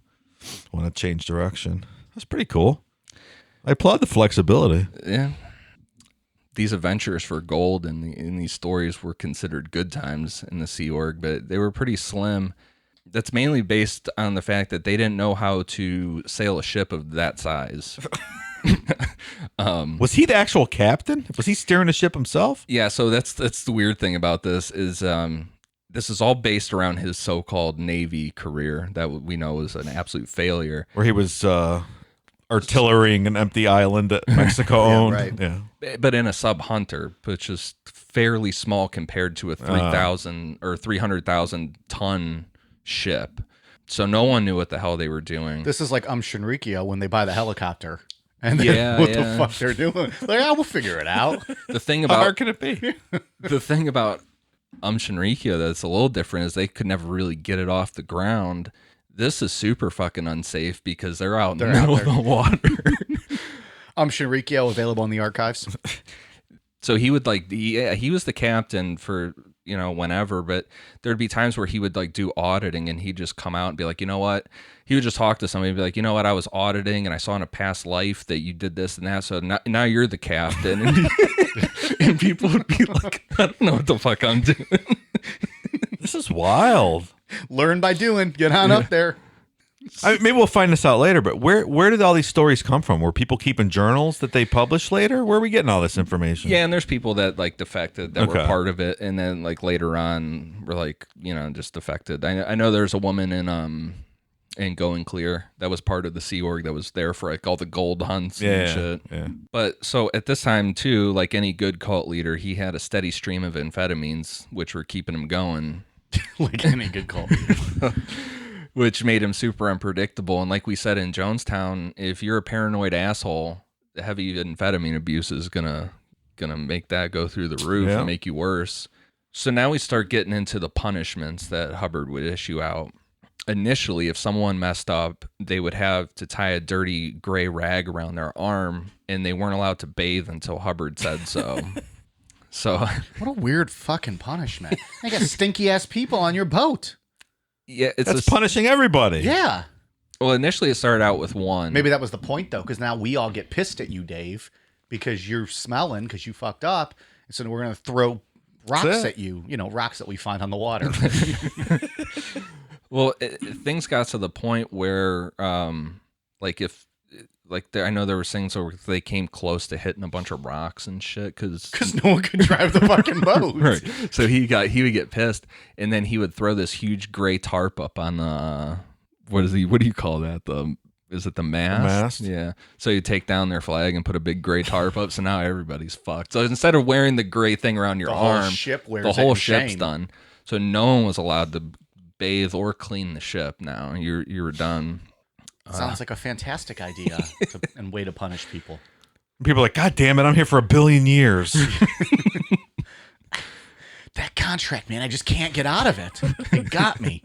want to change direction. That's pretty cool. I applaud the flexibility. Yeah. These adventures for gold in these stories were considered good times in the Sea Org, but they were pretty slim. That's mainly based on the fact that they didn't know how to sail a ship of that size. Was he the actual captain? Was he steering the ship himself? Yeah, so that's the weird thing about this is this is all based around his so-called Navy career that we know is an absolute failure. Where he was artillerying an empty island that Mexico owned. right. Yeah. But in a sub-Hunter, which is fairly small compared to a 3,000 or 300,000 ton ship. So no one knew what the hell they were doing. This is like Shinrikyo when they buy the helicopter. And then what the fuck they're doing. Like, we'll figure it out. The thing How about hard can it be? the thing about Shinrikyo that's a little different is they could never really get it off the ground. This is super fucking unsafe because they're out in the middle of the water. Shinrikyo available in the archives. So he would he was the captain for, whenever, but there'd be times where he would do auditing and he'd just come out and be like, you know what? He would just talk to somebody and be like, you know what? I was auditing and I saw in a past life that you did this and that. So now you're the captain. And people would be like, I don't know what the fuck I'm doing. This is wild. Learn by doing. Get on up there. Maybe we'll find this out later, but where did all these stories come from? Were people keeping journals that they published later? Where are we getting all this information? Yeah, and there's people that defected that were part of it, and then later on were just defected. I know there's a woman in Going Clear that was part of the Sea Org that was there for all the gold hunts and shit. Yeah. But so at this time too, like any good cult leader, he had a steady stream of amphetamines, which were keeping him going. Like any good cult leader. Which made him super unpredictable. And like we said in Jonestown, if you're a paranoid asshole, the heavy amphetamine abuse is gonna make that go through the roof and make you worse. So now we start getting into the punishments that Hubbard would issue out. Initially, if someone messed up, they would have to tie a dirty gray rag around their arm, and they weren't allowed to bathe until Hubbard said so. So what a weird fucking punishment. They got stinky ass people on your boat. Yeah, that's punishing everybody. Yeah. Well, initially it started out with one. Maybe that was the point, though, because now we all get pissed at you, Dave, because you're smelling, because you fucked up. And so we're going to throw rocks at you, rocks that we find on the water. Well, things got to the point where, I know there were things where they came close to hitting a bunch of rocks and shit because no one could drive the fucking boat. Right. So he would get pissed, and then he would throw this huge gray tarp up on the what do you call that? Is it the mast? The mast? Yeah. So you take down their flag and put a big gray tarp up. So now everybody's fucked. So instead of wearing the gray thing around your arm, the whole ship's done. So no one was allowed to bathe or clean the ship. Now you were done. Sounds like a fantastic idea and way to punish people. People are like, God damn it, I'm here for 1 billion years. That contract, man, I just can't get out of it. It got me.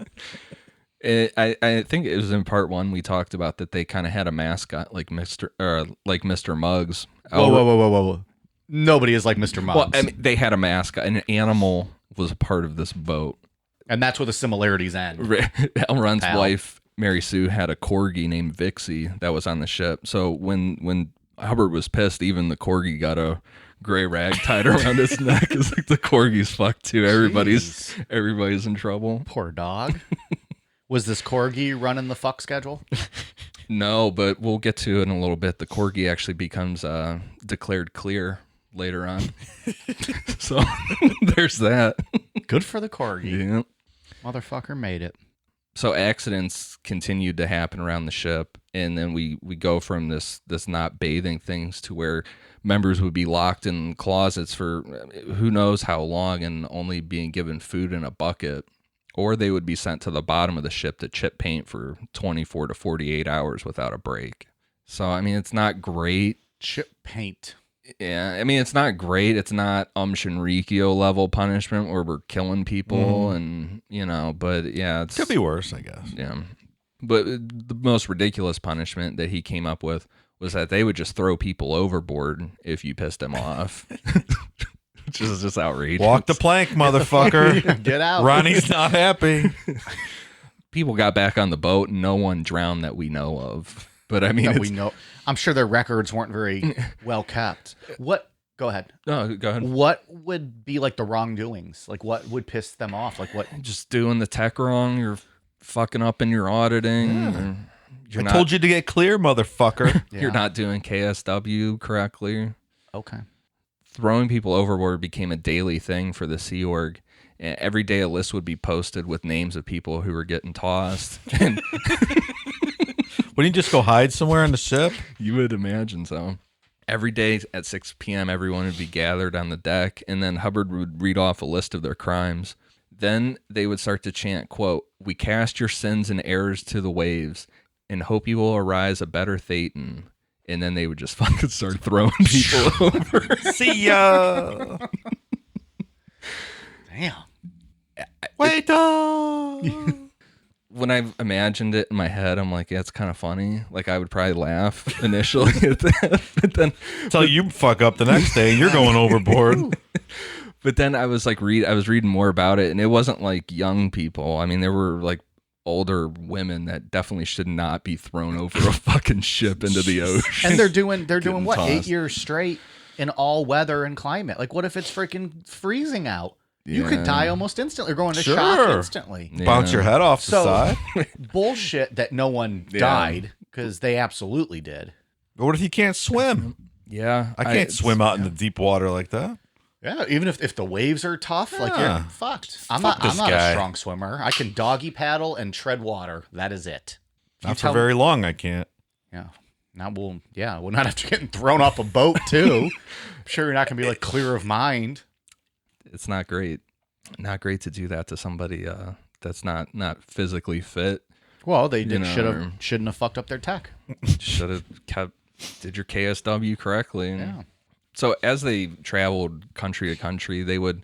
I think it was in part one we talked about that they kind of had a mascot like Mr. Muggs. Whoa. Nobody is like Mr. Muggs. Well, I mean, they had a mascot. An animal was a part of this boat. And that's where the similarities end. Elron's wife, Mary Sue, had a corgi named Vixie that was on the ship. So when Hubbard was pissed, even the corgi got a gray rag tied around his neck. It's like the corgi's fucked too. Everybody's in trouble. Poor dog. Was this corgi running the fuck schedule? No, but we'll get to it in a little bit. The corgi actually becomes declared clear later on. So there's that. Good for the corgi. Yeah. Motherfucker made it. So accidents continued to happen around the ship, and then we go from this not bathing things to where members would be locked in closets for who knows how long and only being given food in a bucket, or they would be sent to the bottom of the ship to chip paint for 24 to 48 hours without a break. So, I mean, it's not great. Chip paint. Yeah, I mean, it's not great. It's not Shinrikyo level punishment where we're killing people and, but yeah. It could be worse, I guess. Yeah. But the most ridiculous punishment that he came up with was that they would just throw people overboard if you pissed them off. Which is just outrageous. Walk the plank, motherfucker. Get out. Ronnie's not happy. People got back on the boat and no one drowned that we know of. But I mean, we know. I'm sure their records weren't very well kept. What? Go ahead. No, go ahead. What would be like the wrongdoings? Like what would piss them off? Like what? Just doing the tech wrong. You're fucking up in your auditing. I told you to get clear, motherfucker. You're not doing KSW correctly. Okay. Throwing people overboard became a daily thing for the Sea Org. Every day a list would be posted with names of people who were getting tossed. Wouldn't you just go hide somewhere on the ship? You would imagine so. Every day at 6 p.m., everyone would be gathered on the deck, and then Hubbard would read off a list of their crimes. Then they would start to chant, quote, "We cast your sins and errors to the waves and hope you will arise a better Thetan." And then they would just fucking start throwing people over. See ya. Damn. Wait up. When I've imagined it in my head, I'm like, yeah, it's kind of funny. Like, I would probably laugh initially at that. But then, Until you fuck up the next day and you're going overboard. But then I was like, I was reading more about it, and it wasn't like young people. I mean, there were like older women that definitely should not be thrown over a fucking ship into the ocean. And they're doing what, tossed. 8 years straight in all weather and climate. Like, what if it's freaking freezing out? You could die almost instantly or go into shock instantly. Yeah. Bounce your head off the side. Bullshit that no one died, because they absolutely did. But what if you can't swim? Yeah. I can't swim out in the deep water like that. Yeah, even if the waves are tough, like you're fucked. I'm Fuck not this a guy. strong swimmer. I can doggy paddle and tread water. That is it. Not for very long, I can't. Yeah. Now we'll not after getting thrown off a boat too. I'm sure you're not gonna be like clear of mind. It's not great. Not great to do that to somebody that's not physically fit. Well, they You know, shouldn't have fucked up their tech. Should have did your KSW correctly. Yeah. So as they traveled country to country, they would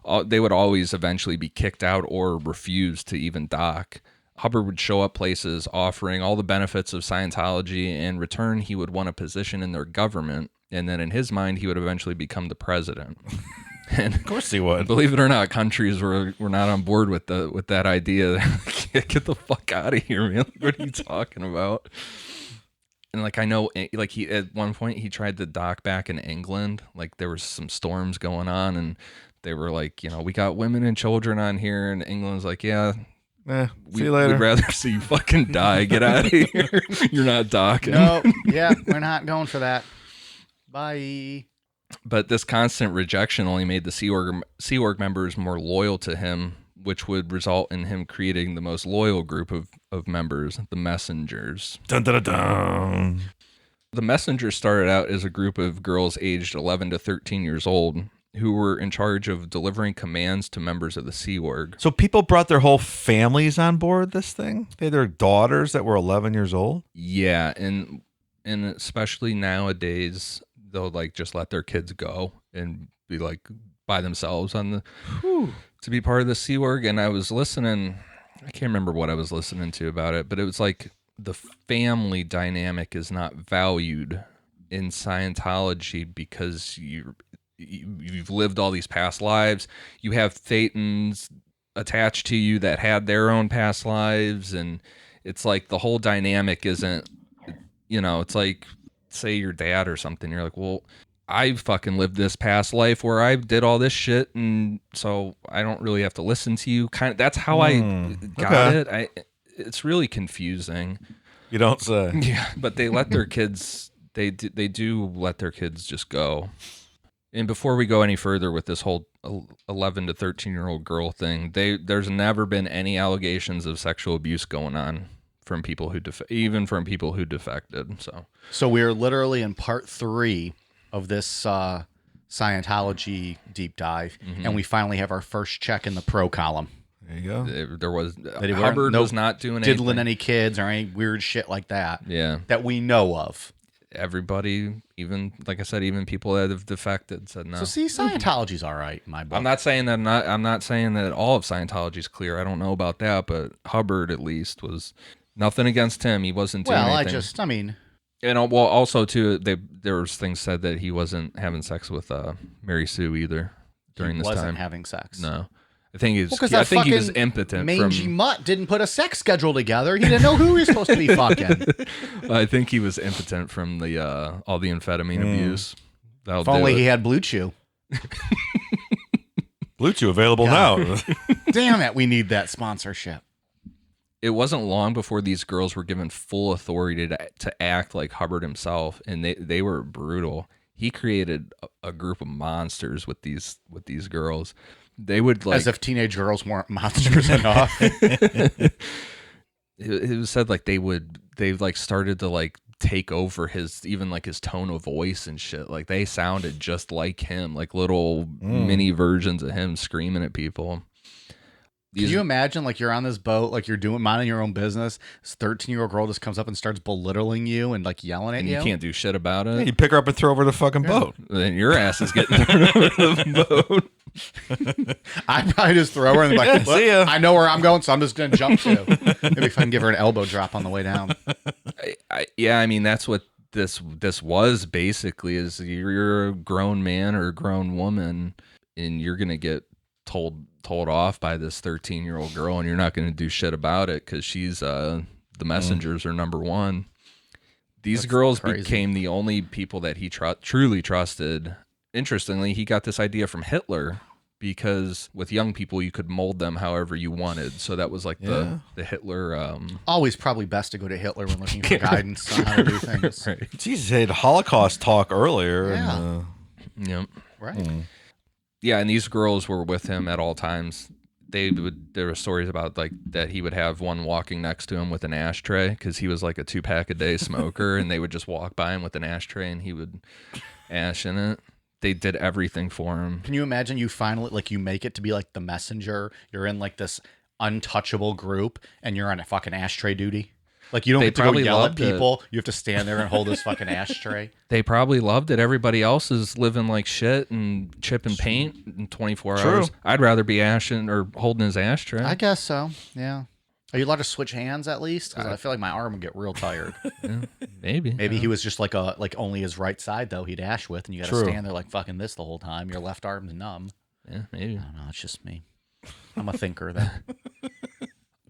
always eventually be kicked out or refuse to even dock. Hubbard would show up places offering all the benefits of Scientology. In return, he would want a position in their government, and then in his mind, he would eventually become the president. And Of course he would. believe it or not, countries were not on board with that idea. Get the fuck out of here, man! What are you talking about? And like I know, like he at one point he tried to dock back in England. Like there was some storms going on, and they were like, we got women and children on here, and England's like, yeah. See you later. We'd rather see you fucking die. Get out of here. You're not docking. No, yeah, we're not going for that. Bye. But this constant rejection only made the Sea Org members more loyal to him, which would result in him creating the most loyal group of members, the Messengers. Dun, dun, dun, dun. The Messengers started out as a group of girls aged 11 to 13 years old who were in charge of delivering commands to members of the Sea Org. So people brought their whole families on board this thing? They had their daughters that were 11 years old? Yeah, and especially nowadays, they'll like just let their kids go and be like by themselves on the to be part of the Sea Org. And I was listening, I can't remember what I was listening to about it, but it was like the family dynamic is not valued in Scientology because you've lived all these past lives. You have Thetans attached to you that had their own past lives, and it's like the whole dynamic isn't, it's like, say your dad or something, you're like, well, I fucking lived this past life where I did all this shit, and so I don't really have to listen to you. That's how I got it. It's really confusing. You don't say. Yeah, but they let their kids, they do let their kids just go. And before we go any further with this whole 11 to 13-year-old girl thing, there's never been any allegations of sexual abuse going on from people who even from people who defected. So we're literally in part 3 of this Scientology deep dive, and we finally have our first check in the pro column. There you go. There was Hubbard was not doing diddling anything. any kids or any weird shit like that. Yeah, that we know of. Everybody, even like I said, even people that have defected said no. So see, Scientology's all right, in my book. I'm not saying that all of Scientology's clear. I don't know about that, but Hubbard at least was nothing against him. He wasn't doing anything. And also too, there was things said that he wasn't having sex with Mary Sue either during this time. He wasn't having sex. No, I think he was impotent. Mangy mutt didn't put a sex schedule together. He didn't know who he was supposed to be fucking. I think he was impotent from the all the amphetamine abuse. If only he had Blue Chew. Blue Chew available now. Damn it, we need that sponsorship. It wasn't long before these girls were given full authority to act like Hubbard himself, and they were brutal. He created a group of monsters with these girls. They would like, as if teenage girls weren't monsters enough. it was said like they like started to like take over his even like his tone of voice and shit. Like they sounded just like him, like little mini versions of him screaming at people. Can you imagine, like, you're on this boat, like, you're minding your own business. This 13-year-old girl just comes up and starts belittling you and, like, yelling at you. You can't do shit about it. Yeah, you pick her up and throw over the fucking boat. Then your ass is getting thrown over the boat. I'd probably just throw her and be like, see ya. I know where I'm going, so I'm just going to jump to. Maybe if I can give her an elbow drop on the way down. I mean, that's what this was basically, is you're a grown man or a grown woman, and you're going to get told off by this 13-year-old girl, and you're not going to do shit about it because she's the messengers are number one. These girls became the only people that he truly trusted. Interestingly, he got this idea from Hitler, because with young people you could mold them however you wanted. So that was like the Hitler. Always probably best to go to Hitler when looking for guidance on how to do things. Right. Jesus, he had Holocaust talk earlier. Yeah. Yep. Right. Yeah, and these girls were with him at all times. There were stories about like that he would have one walking next to him with an ashtray, because he was like a 2-pack a day smoker, and they would just walk by him with an ashtray and he would ash in it. They did everything for him. Can you imagine you finally, like, you make it to be like the messenger? You're in like this untouchable group and you're on a fucking ashtray duty. Like, you don't get to go yell at people. You have to stand there and hold this fucking ashtray. They probably loved it. Everybody else is living like shit and chipping paint in 24 hours. I'd rather be ashing or holding his ashtray. I guess so. Yeah. Are you allowed to switch hands at least? Because I feel like my arm would get real tired. Yeah, maybe. Maybe he was just like only his right side though he'd ash with, and you got to stand there like fucking this the whole time. Your left arm's numb. Yeah, maybe. I don't know. It's just me. I'm a thinker then.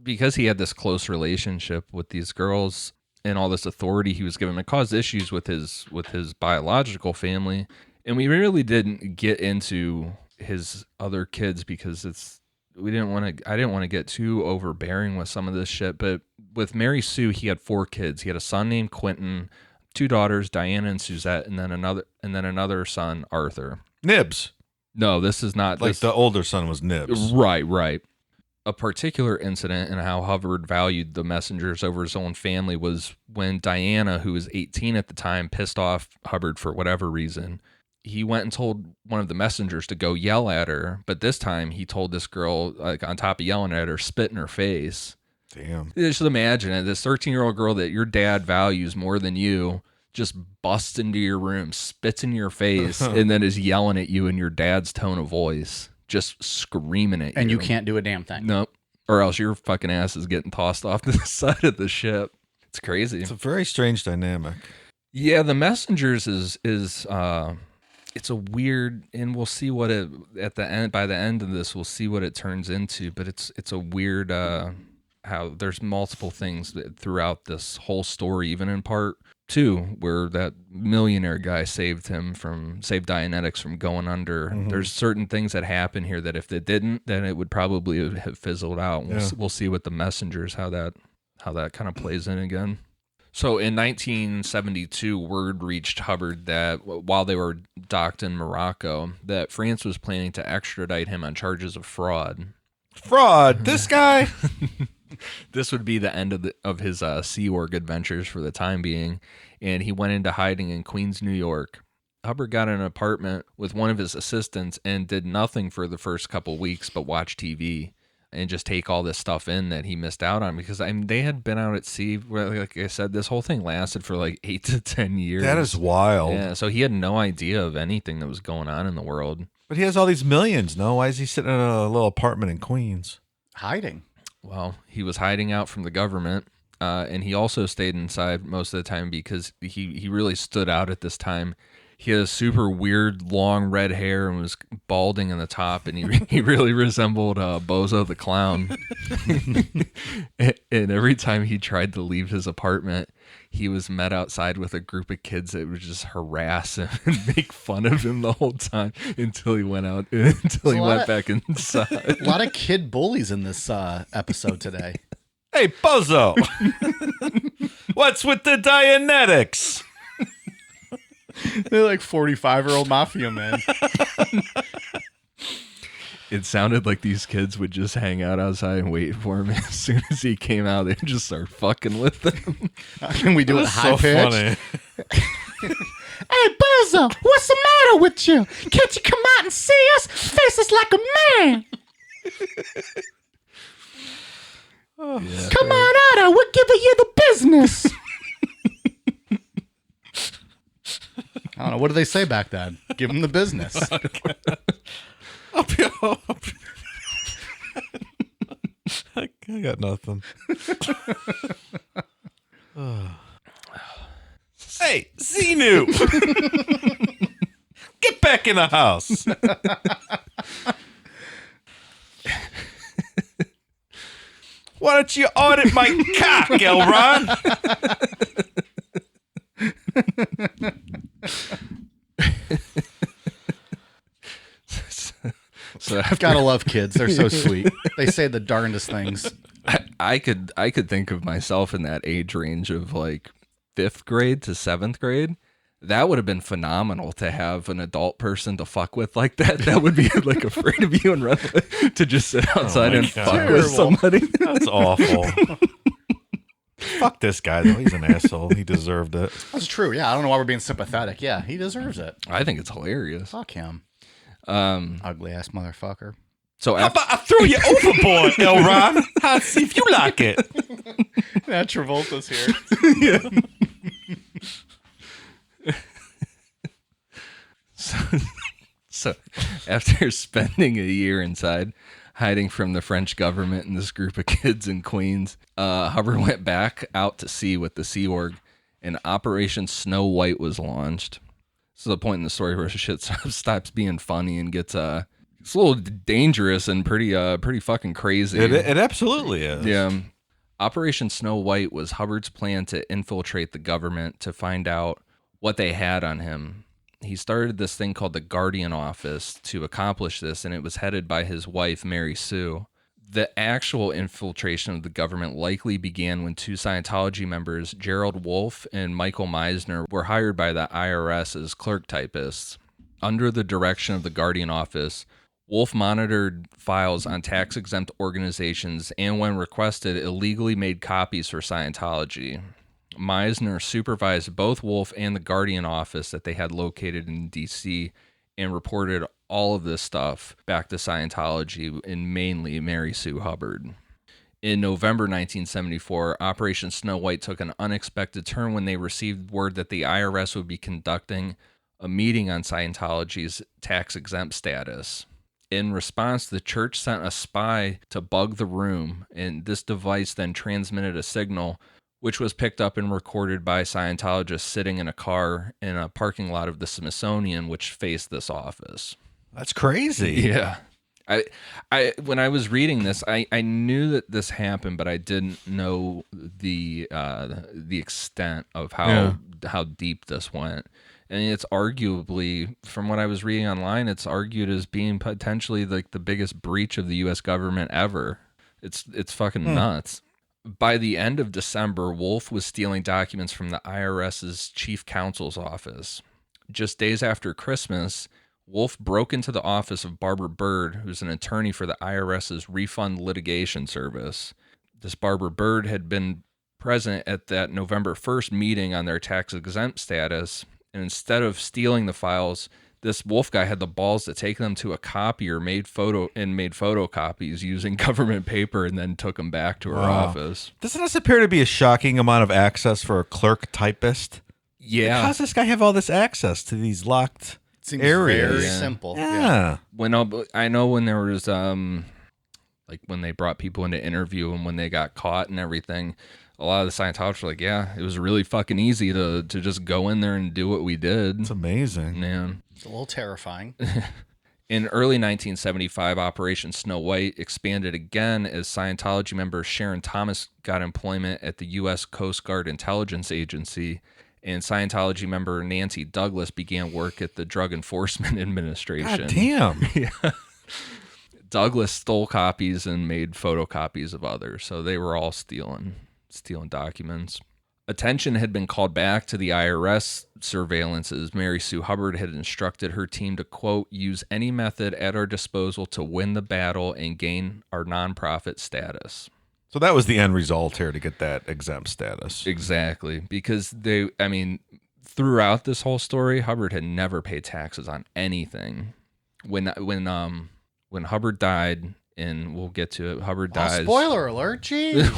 Because he had this close relationship with these girls and all this authority he was given, it caused issues with his biological family. And we really didn't get into his other kids because I didn't want to get too overbearing with some of this shit. But with Mary Sue, he had 4 kids. He had a son named Quentin, 2 daughters, Diana and Suzette, and then another son, Arthur. Nibs. No, this is not like the older son was Nibs. Right. A particular incident in how Hubbard valued the messengers over his own family was when Diana, who was 18 at the time, pissed off Hubbard for whatever reason. He went and told one of the messengers to go yell at her, but this time he told this girl, like, on top of yelling at her, spit in her face. Damn. Just imagine it. This 13-year-old girl that your dad values more than you just busts into your room, spits in your face, and then is yelling at you in your dad's tone of voice. Just screaming at you. And you can't do a damn thing. Nope. Or else your fucking ass is getting tossed off to the side of the ship. It's crazy. It's a very strange dynamic. Yeah, the messengers is it's a weird, and we'll see what it by the end of this we'll see what it turns into, but it's a weird how there's multiple things throughout this whole story, even in part 2, where that millionaire guy saved Dianetics from going under. Mm-hmm. There's certain things that happen here that if they didn't, then it would probably have fizzled out. We'll see with the messengers how that kind of plays in again. So in 1972, word reached Hubbard that while they were docked in Morocco, that France was planning to extradite him on charges of fraud. Fraud? This guy? This would be the end of his Sea Org adventures for the time being, and he went into hiding in Queens, New York. Hubbard got an apartment with one of his assistants and did nothing for the first couple weeks but watch TV and just take all this stuff in that he missed out on, because they had been out at sea where, like I said, this whole thing lasted for like 8 to 10 years. That is wild. Yeah, so he had no idea of anything that was going on in the world. But he has all these millions, no? Why is he sitting in a little apartment in Queens? Hiding. Well, he was hiding out from the government, and he also stayed inside most of the time because he really stood out at this time. He had a super weird, long red hair and was balding in the top, and he really resembled Bozo the Clown. And every time he tried to leave his apartment, he was met outside with a group of kids that would just harass him and make fun of him the whole time until he went back inside. A lot of kid bullies in this episode today. Hey, Bozo! What's with the Dianetics? They're like 45-year-old mafia men. It sounded like these kids would just hang out outside and wait for him. As soon as he came out, they'd just start fucking with him. Can we do it high pitch? Funny. Hey, Buzzo, what's the matter with you? Can't you come out and see us? Face us like a man. Yeah. Come on out, we're giving you the business. I don't know. What do they say back then? Give them the business. I got nothing. Hey, Xenu! Get back in the house. Why don't you audit my cock, Elron? So after, Gotta love kids. They're so sweet. They say the darndest things. I could think of myself in that age range of like 5th grade to 7th grade. That would have been phenomenal to have an adult person to fuck with like that. That would be like afraid of you and run away, to just sit outside and God. fuck with somebody. That's awful. Fuck this guy, though. He's an asshole. He deserved it. That's true. Yeah, I don't know why we're being sympathetic. Yeah, he deserves it. I think it's hilarious. Fuck him. Ugly ass motherfucker. So How after, about I throw you overboard, Elron? I'll see if you like it. That Travolta's here. So after spending a year inside, hiding from the French government and this group of kids in Queens, Hubbard went back out to sea with the Sea Org, and Operation Snow White was launched. This is the point in the story where shit stops being funny and gets it's a little dangerous and pretty fucking crazy. It absolutely is. Yeah. Operation Snow White was Hubbard's plan to infiltrate the government to find out what they had on him. He started this thing called the Guardian Office to accomplish this, and it was headed by his wife, Mary Sue. The actual infiltration of the government likely began when 2 Scientology members, Gerald Wolfe and Michael Meisner, were hired by the IRS as clerk typists. Under the direction of the Guardian Office, Wolfe monitored files on tax-exempt organizations and, when requested, illegally made copies for Scientology. Meisner supervised both Wolfe and the Guardian Office that they had located in D.C. and reported all of this stuff back to Scientology and mainly Mary Sue Hubbard. In November 1974, Operation Snow White took an unexpected turn when they received word that the IRS would be conducting a meeting on Scientology's tax-exempt status. In response, the church sent a spy to bug the room, and this device then transmitted a signal which was picked up and recorded by Scientologists sitting in a car in a parking lot of the Smithsonian, which faced this office. That's crazy. Yeah. I when I was reading this, I knew that this happened, but I didn't know the extent of how deep this went. And it's arguably, from what I was reading online, it's argued as being potentially like the biggest breach of the U.S. government ever. It's fucking nuts. By the end of December, Wolfe was stealing documents from the IRS's chief counsel's office. Just days after Christmas, Wolfe broke into the office of Barbara Bird, who's an attorney for the IRS's refund litigation service. This Barbara Bird had been present at that November 1st meeting on their tax-exempt status, and instead of stealing the files, this Wolfe guy had the balls to take them to a copier, made photocopies using government paper, and then took them back to her office. Doesn't this appear to be a shocking amount of access for a clerk typist? Yeah. How does this guy have all this access to these locked Seems areas? very Yeah. simple. Yeah. I know when there was like when they brought people in to interview and when they got caught and everything, a lot of the Scientologists were like, yeah, it was really fucking easy to just go in there and do what we did. It's amazing. Man. It's a little terrifying. In early 1975, Operation Snow White expanded again as Scientology member Sharon Thomas got employment at the U.S. Coast Guard Intelligence Agency, and Scientology member Nancy Douglas began work at the Drug Enforcement Administration. God damn. Yeah. Douglas stole copies and made photocopies of others, so they were all stealing documents. Attention had been called back to the IRS surveillance as Mary Sue Hubbard had instructed her team to, quote, use any method at our disposal to win the battle and gain our nonprofit status. So that was the end result here, to get that exempt status. Exactly. Because throughout this whole story, Hubbard had never paid taxes on anything. When Hubbard died, and we'll get to it, Hubbard dies. Spoiler alert, jeez.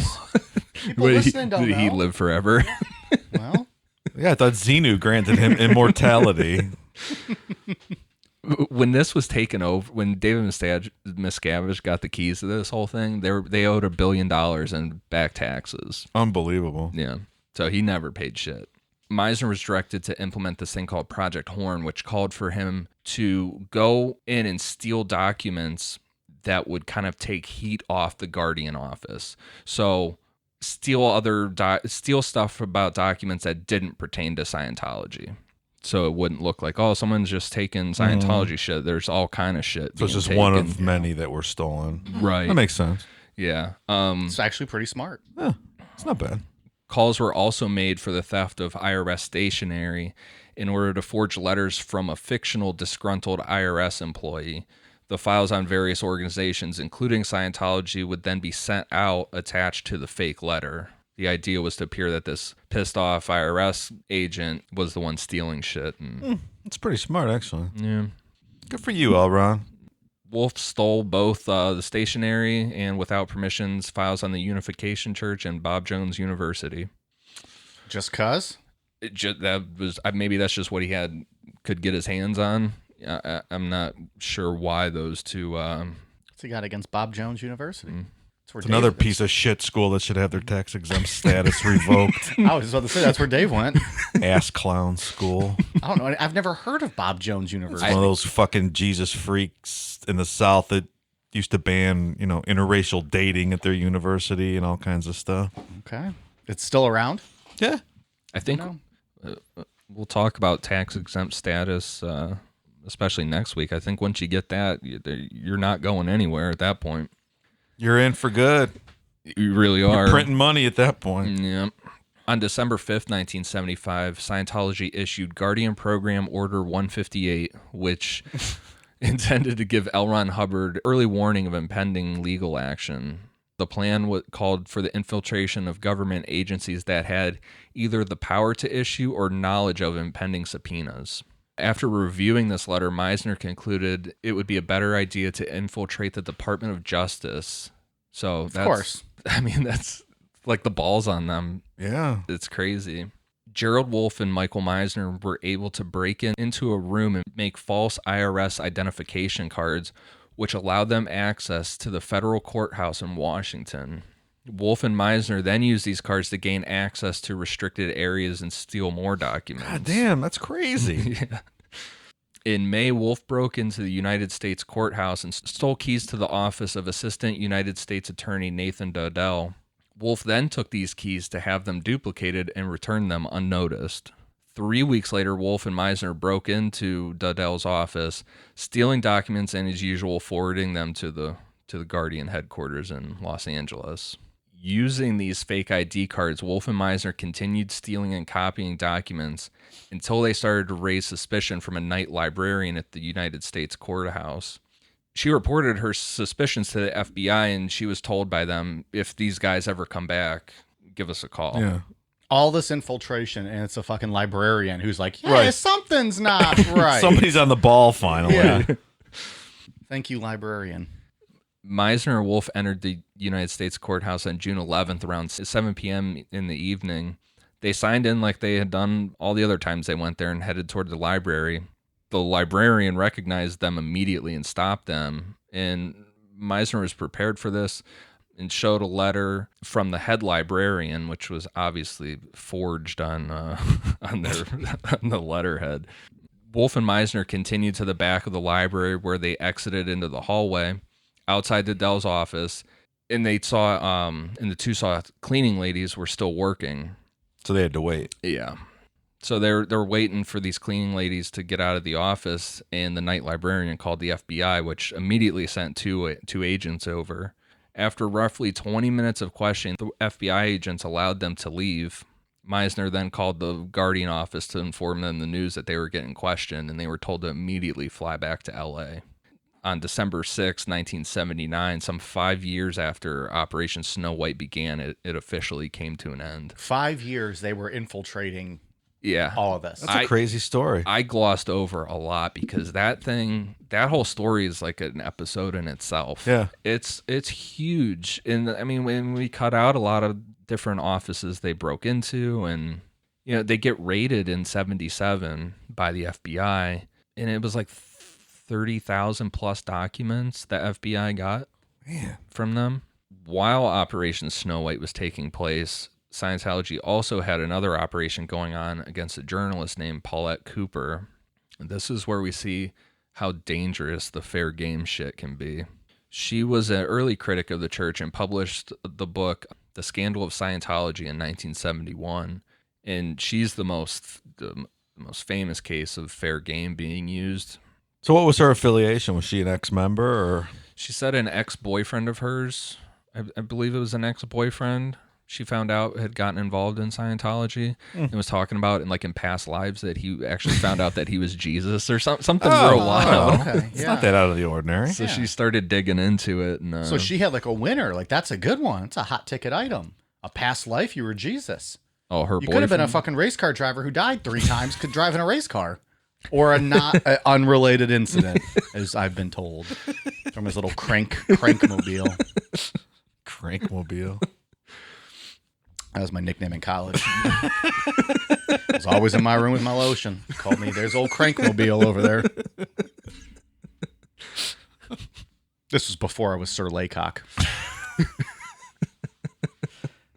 People listening don't know. He lived forever. Well, Yeah, I thought Xenu granted him immortality. When this was taken over, when David Miscavige got the keys to this whole thing, they owed $1 billion in back taxes. Unbelievable. Yeah. So he never paid shit. Meisner was directed to implement this thing called Project Horn, which called for him to go in and steal documents that would kind of take heat off the Guardian office. So steal stuff about documents that didn't pertain to Scientology. So it wouldn't look like, oh, someone's just taking Scientology shit. There's all kind of shit. So it's just one of many that were stolen. Right. That makes sense. Yeah. It's actually pretty smart. Yeah, it's not bad. Calls were also made for the theft of IRS stationery in order to forge letters from a fictional disgruntled IRS employee. The files on various organizations, including Scientology, would then be sent out attached to the fake letter. The idea was to appear that this pissed off IRS agent was the one stealing shit. And, It's pretty smart, actually. yeah. Good for you, L. Ron. Wolf stole both the stationery and, without permissions, files on the Unification Church and Bob Jones University. Just cuz? Maybe that's just what he could get his hands on. I'm not sure why those two. What's he got against Bob Jones University? It's another piece of shit school that should have their tax exempt status revoked. I was just about to say that's where Dave went. Ass clown school. I don't know. I've never heard of Bob Jones It's University. one of those fucking Jesus freaks in the South that used to ban, interracial dating at their university and all kinds of stuff. Okay. It's still around? Yeah. I think we'll talk about tax exempt status, especially next week. I think once you get that, you're not going anywhere at that point. You're in for good. You really are. You're printing money at that point. Yeah. On December 5th, 1975, Scientology issued Guardian Program Order 158, which intended to give L. Ron Hubbard early warning of impending legal action. The plan called for the infiltration of government agencies that had either the power to issue or knowledge of impending subpoenas. After reviewing this letter, Meisner concluded it would be a better idea to infiltrate the Department of Justice. So that's, of course. That's like the balls on them. Yeah. It's crazy. Gerald Wolfe and Michael Meisner were able to break into a room and make false IRS identification cards, which allowed them access to the federal courthouse in Washington. Wolfe and Meisner then used these cards to gain access to restricted areas and steal more documents. God damn, that's crazy. Yeah. In May, Wolfe broke into the United States courthouse and stole keys to the office of Assistant United States Attorney Nathan Dodell. Wolfe then took these keys to have them duplicated and returned them unnoticed. 3 weeks later, Wolfe and Meisner broke into Dodell's office, stealing documents and, as usual, forwarding them to the Guardian headquarters in Los Angeles. Using these fake ID cards, Wolfe and Meisner continued stealing and copying documents until they started to raise suspicion from a night librarian at the United States courthouse. She reported her suspicions to the FBI, and she was told by them, if these guys ever come back, give us a call. Yeah. All this infiltration, and it's a fucking librarian who's like, yeah, Right. something's not right. Somebody's on the ball finally. Yeah. Thank you, librarian. Meisner and Wolfe entered the United States courthouse on June 11th around 7 p.m. in the evening. They signed in like they had done all the other times they went there and headed toward the library. The librarian recognized them immediately and stopped them. And Meisner was prepared for this and showed a letter from the head librarian, which was obviously forged on on the letterhead. Wolfe and Meisner continued to the back of the library where they exited into the hallway outside Dodell's office, and they saw and the two saw cleaning ladies were still working. So they had to wait. Yeah. So they're waiting for these cleaning ladies to get out of the office, and the night librarian called the FBI, which immediately sent two agents over. After roughly 20 minutes of questioning, the FBI agents allowed them to leave. Meisner then called the Guardian office to inform them the news that they were getting questioned, and they were told to immediately fly back to L.A. On December 6, 1979, some 5 years after Operation Snow White began, it officially came to an end. 5 years they were infiltrating Yeah. all of this. That's a crazy story. I glossed over a lot because that whole story is like an episode in itself. Yeah. It's huge. And I mean, when we cut out a lot of different offices they broke into, and, you know, they get raided in 77 by the FBI, and it was like 30,000 plus documents the FBI got from them. While Operation Snow White was taking place, Scientology also had another operation going on against a journalist named Paulette Cooper. And this is where we see how dangerous the fair game shit can be. She was an early critic of the church and published the book The Scandal of Scientology in 1971. And she's the most famous case of fair game being used. So what was her affiliation? Was she an ex-member or? She said an ex-boyfriend of hers, I believe it was an ex-boyfriend, she found out had gotten involved in Scientology and was talking about in past lives that he actually found out that he was Jesus or something real wild. Okay. It's not that out of the ordinary. So she started digging into it. And, So she had like a winner. Like, that's a good one. It's a hot ticket item. A past life, you were Jesus. oh, her You boyfriend. could have been a fucking race car driver who died 3 times driving a race car. Or a unrelated incident, as I've been told, from his little crankmobile. Crankmobile. That was my nickname in college. I was always in my room with my lotion. Called me, there's old Crankmobile over there. This was before I was Sir Laycock.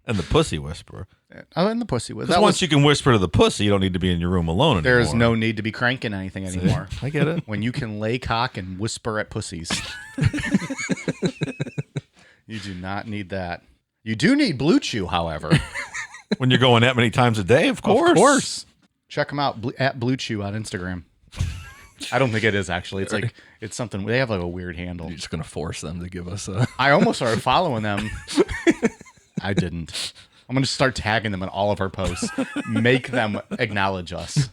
And the Pussy Whisperer. Oh, and the pussy was. Because once you can whisper to the pussy, you don't need to be in your room alone anymore. There is no need to be cranking anything anymore. I get it. When you can lay cock and whisper at pussies. You do not need that. You do need Blue Chew, however. When you're going that many times a day, of course. Of course. Check them out at Blue Chew on Instagram. I don't think it is, actually. It's like, it's something, they have like a weird handle. You're just going to force them to give us a... I almost started following them. I didn't. I'm going to start tagging them in all of our posts. Make them acknowledge us.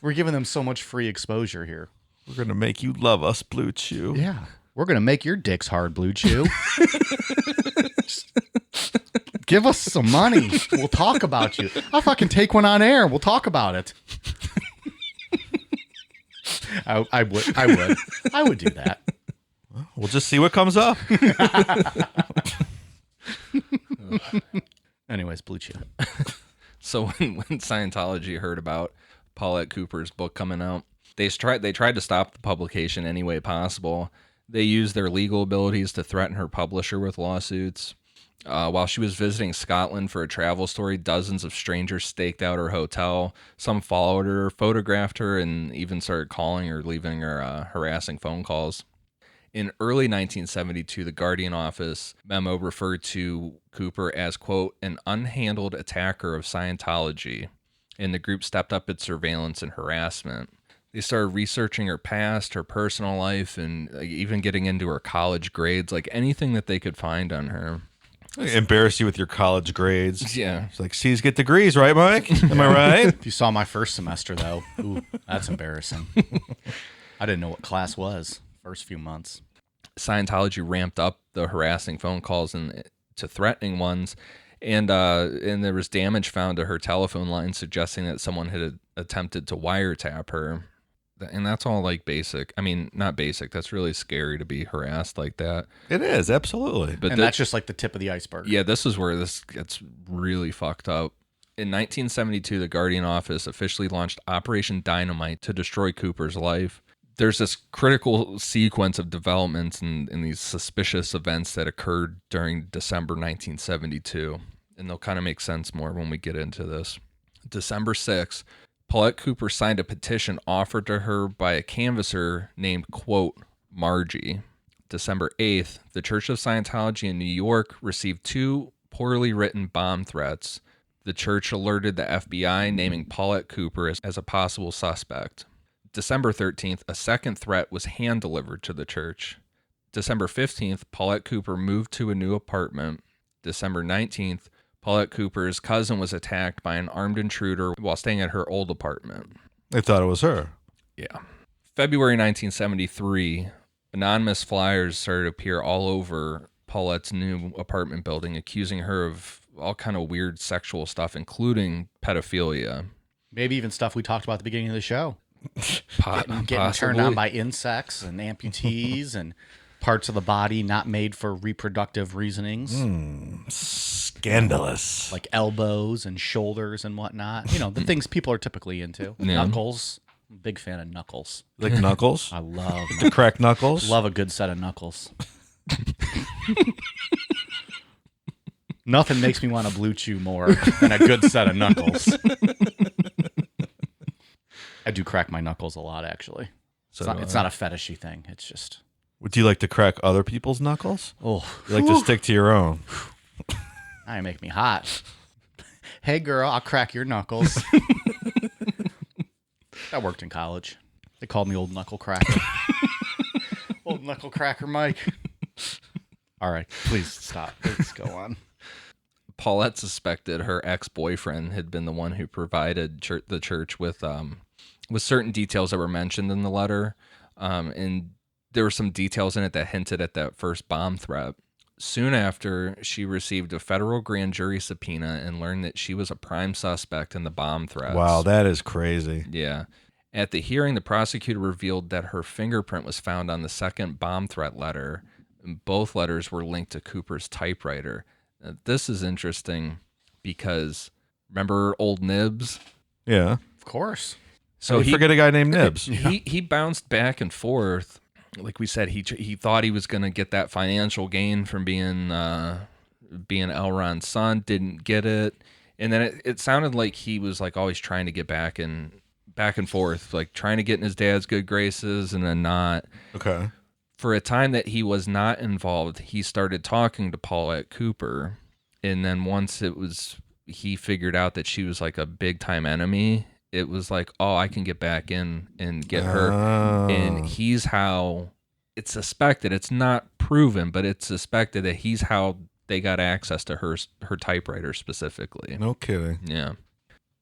We're giving them so much free exposure here. We're going to make you love us, Blue Chew. Yeah. We're going to make your dicks hard, Blue Chew. Give us some money. We'll talk about you. I'll fucking take one on air. We'll talk about it. I would do that. We'll just see what comes up. Anyways, Blue Chew. So when Scientology heard about Paulette Cooper's book coming out, they tried to stop the publication any way possible. They used their legal abilities to threaten her publisher with lawsuits. While she was visiting Scotland for a travel story, dozens of strangers staked out her hotel. Some followed her, photographed her, and even started calling or leaving her harassing phone calls. In early 1972, the Guardian office memo referred to Cooper as, quote, an unhandled attacker of Scientology, and the group stepped up its surveillance and harassment. They started researching her past, her personal life, and even getting into her college grades, like anything that they could find on her. Embarrass you with your college grades. Yeah. It's like, C's get degrees, right, Mike? Am I right? If you saw my first semester, though, ooh, that's embarrassing. I didn't know what class was first few months. Scientology ramped up the harassing phone calls and to threatening ones, and there was damage found to her telephone line, suggesting that someone had attempted to wiretap her. And that's all like basic. I mean, not basic. That's really scary to be harassed like that. It is, absolutely. But And that's just like the tip of the iceberg. Yeah, this is where this gets really fucked up. In 1972, the Guardian office officially launched Operation Dynamite to destroy Cooper's life. There's this critical sequence of developments and these suspicious events that occurred during December 1972. And they'll kind of make sense more when we get into this. December 6th, Paulette Cooper signed a petition offered to her by a canvasser named, quote, Margie. December 8th, the Church of Scientology in New York received 2 poorly written bomb threats. The church alerted the FBI, naming Paulette Cooper as a possible suspect. December 13th, a second threat was hand-delivered to the church. December 15th, Paulette Cooper moved to a new apartment. December 19th, Paulette Cooper's cousin was attacked by an armed intruder while staying at her old apartment. They thought it was her. Yeah. February 1973, anonymous flyers started to appear all over Paulette's new apartment building, accusing her of all kind of weird sexual stuff, including pedophilia. Maybe even stuff we talked about at the beginning of the show. Getting Possibly. turned on by insects and amputees and parts of the body not made for reproductive reasonings. Scandalous. Like elbows and shoulders and whatnot. You know, the things people are typically into. Yeah. Knuckles. I'm a big fan of knuckles. Like knuckles? I love To crack knuckles? love a good set of knuckles. Nothing makes me want to blue chew more than a good set of knuckles. I do crack my knuckles a lot, actually. So It's not a fetishy thing. It's just, Would you like to crack other people's knuckles? oh, You like to stick to your own? now you make me hot. Hey, girl, I'll crack your knuckles. That worked in college. They called me Old Knuckle Cracker. Old Knuckle Cracker Mike. All right, please stop. Let's go on. Paulette suspected her ex-boyfriend had been the one who provided the church with certain details that were mentioned in the letter, and there were some details in it that hinted at that first bomb threat. Soon after, she received a federal grand jury subpoena and learned that she was a prime suspect in the bomb threats. Wow, that is crazy. Yeah. At the hearing, the prosecutor revealed that her fingerprint was found on the second bomb threat letter. Both letters were linked to Cooper's typewriter. Now, this is interesting because remember old Nibs? Yeah. Of course. So he forget a guy named Nibs. He bounced back and forth. Like we said, he thought he was going to get that financial gain from being L. Ron's son, didn't get it, and then it sounded like he was like always trying to get back and forth, like trying to get in his dad's good graces and then not. Okay. For a time that he was not involved, he started talking to Paulette Cooper, and then once he figured out that she was like a big time enemy. It was like, oh, I can get back in and get her. And he's how it's suspected. It's not proven, but it's suspected that he's how they got access to her typewriter specifically. No kidding. Yeah.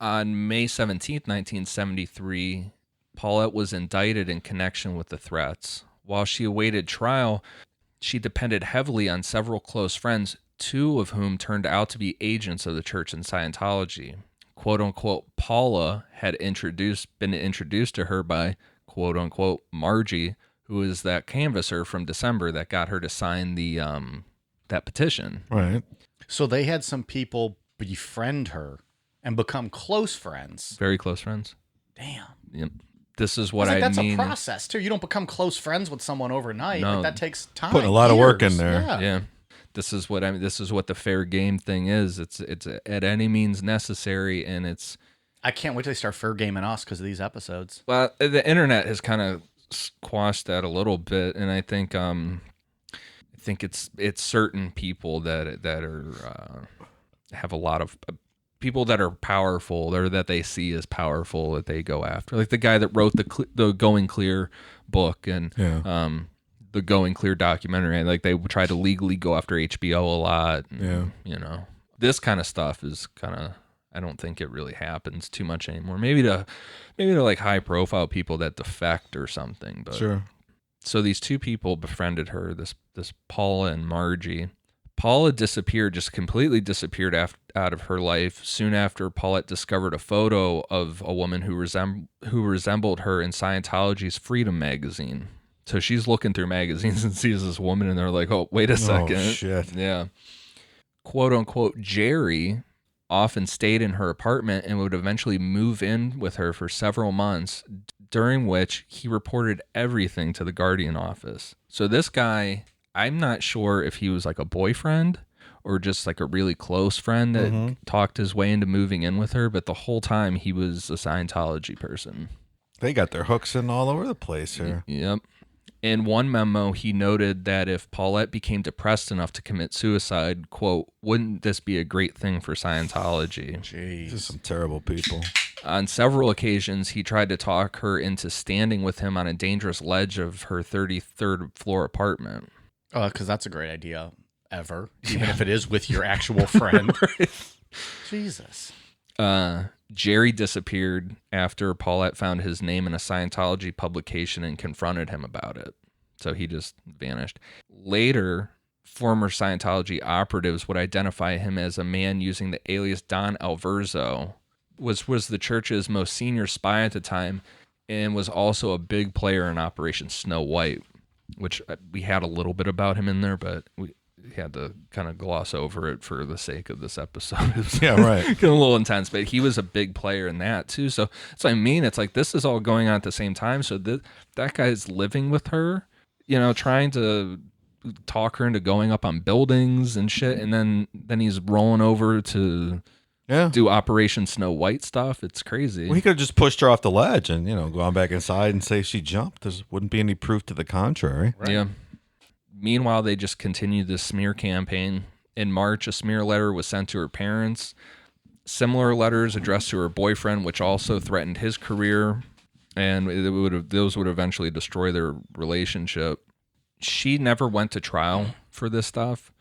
On May 17th, 1973, Paulette was indicted in connection with the threats. While she awaited trial, she depended heavily on several close friends, two of whom turned out to be agents of the church in Scientology. Quote unquote, Paula had been introduced to her by quote unquote Margie, who is that canvasser from December that got her to sign the that petition. Right. So they had some people befriend her and become close friends. Very close friends. Damn. Yep. This is what I was like, I mean. That's a process too. You don't become close friends with someone overnight. No. Like, that takes time. Putting a lot of work in years. there. Yeah. This is what I mean. This is what the fair game thing is. It's at any means necessary, and it's. I can't wait till they start fair gaming us because of these episodes. Well, the internet has kind of squashed that a little bit, and I think it's certain people that are have a lot of people that are powerful or that they see as powerful that they go after, like the guy that wrote the Going Clear book and the Going Clear documentary. Like they try to legally go after HBO a lot. And, you know, this kind of stuff is kind of. I don't think it really happens too much anymore. Maybe to like high profile people that defect or something. But Sure. So these two people befriended her, this Paula and Margie. Paula just completely disappeared out of her life soon after Paulette discovered a photo of a woman who resembled her in Scientology's Freedom magazine. So she's looking through magazines and sees this woman, and they're like, "Oh, wait a second." Oh, shit. Yeah. Quote unquote, Jerry often stayed in her apartment and would eventually move in with her for several months, during which he reported everything to the Guardian office. So this guy, I'm not sure if he was like a boyfriend or just like a really close friend that talked his way into moving in with her, but the whole time he was a Scientology person. They got their hooks in all over the place here. Yep. In one memo, he noted that if Paulette became depressed enough to commit suicide, quote, wouldn't this be a great thing for Scientology? These are some terrible people. On several occasions, he tried to talk her into standing with him on a dangerous ledge of her 33rd floor apartment. Because that's a great idea ever, even if it is with your actual friend. Jesus. Jerry disappeared after Paulette found his name in a Scientology publication and confronted him about it. So he just vanished. Later, former Scientology operatives would identify him as a man using the alias Don Alverzo, was the church's most senior spy at the time, and was also a big player in Operation Snow White, which we had a little bit about him in there, but we had to kind of gloss over it for the sake of this episode. Yeah, right. Getting a little intense, but he was a big player in that too. So that's what I mean. It's like this is all going on at the same time. So that guy's living with her, trying to talk her into going up on buildings and shit, and then he's rolling over to do Operation Snow White stuff. It's crazy. Well, he could have just pushed her off the ledge and, gone back inside and say she jumped. There wouldn't be any proof to the contrary. Right. Yeah. Meanwhile, they just continued this smear campaign. In March, a smear letter was sent to her parents. Similar letters addressed to her boyfriend, which also threatened his career, and those would eventually destroy their relationship. She never went to trial for this stuff.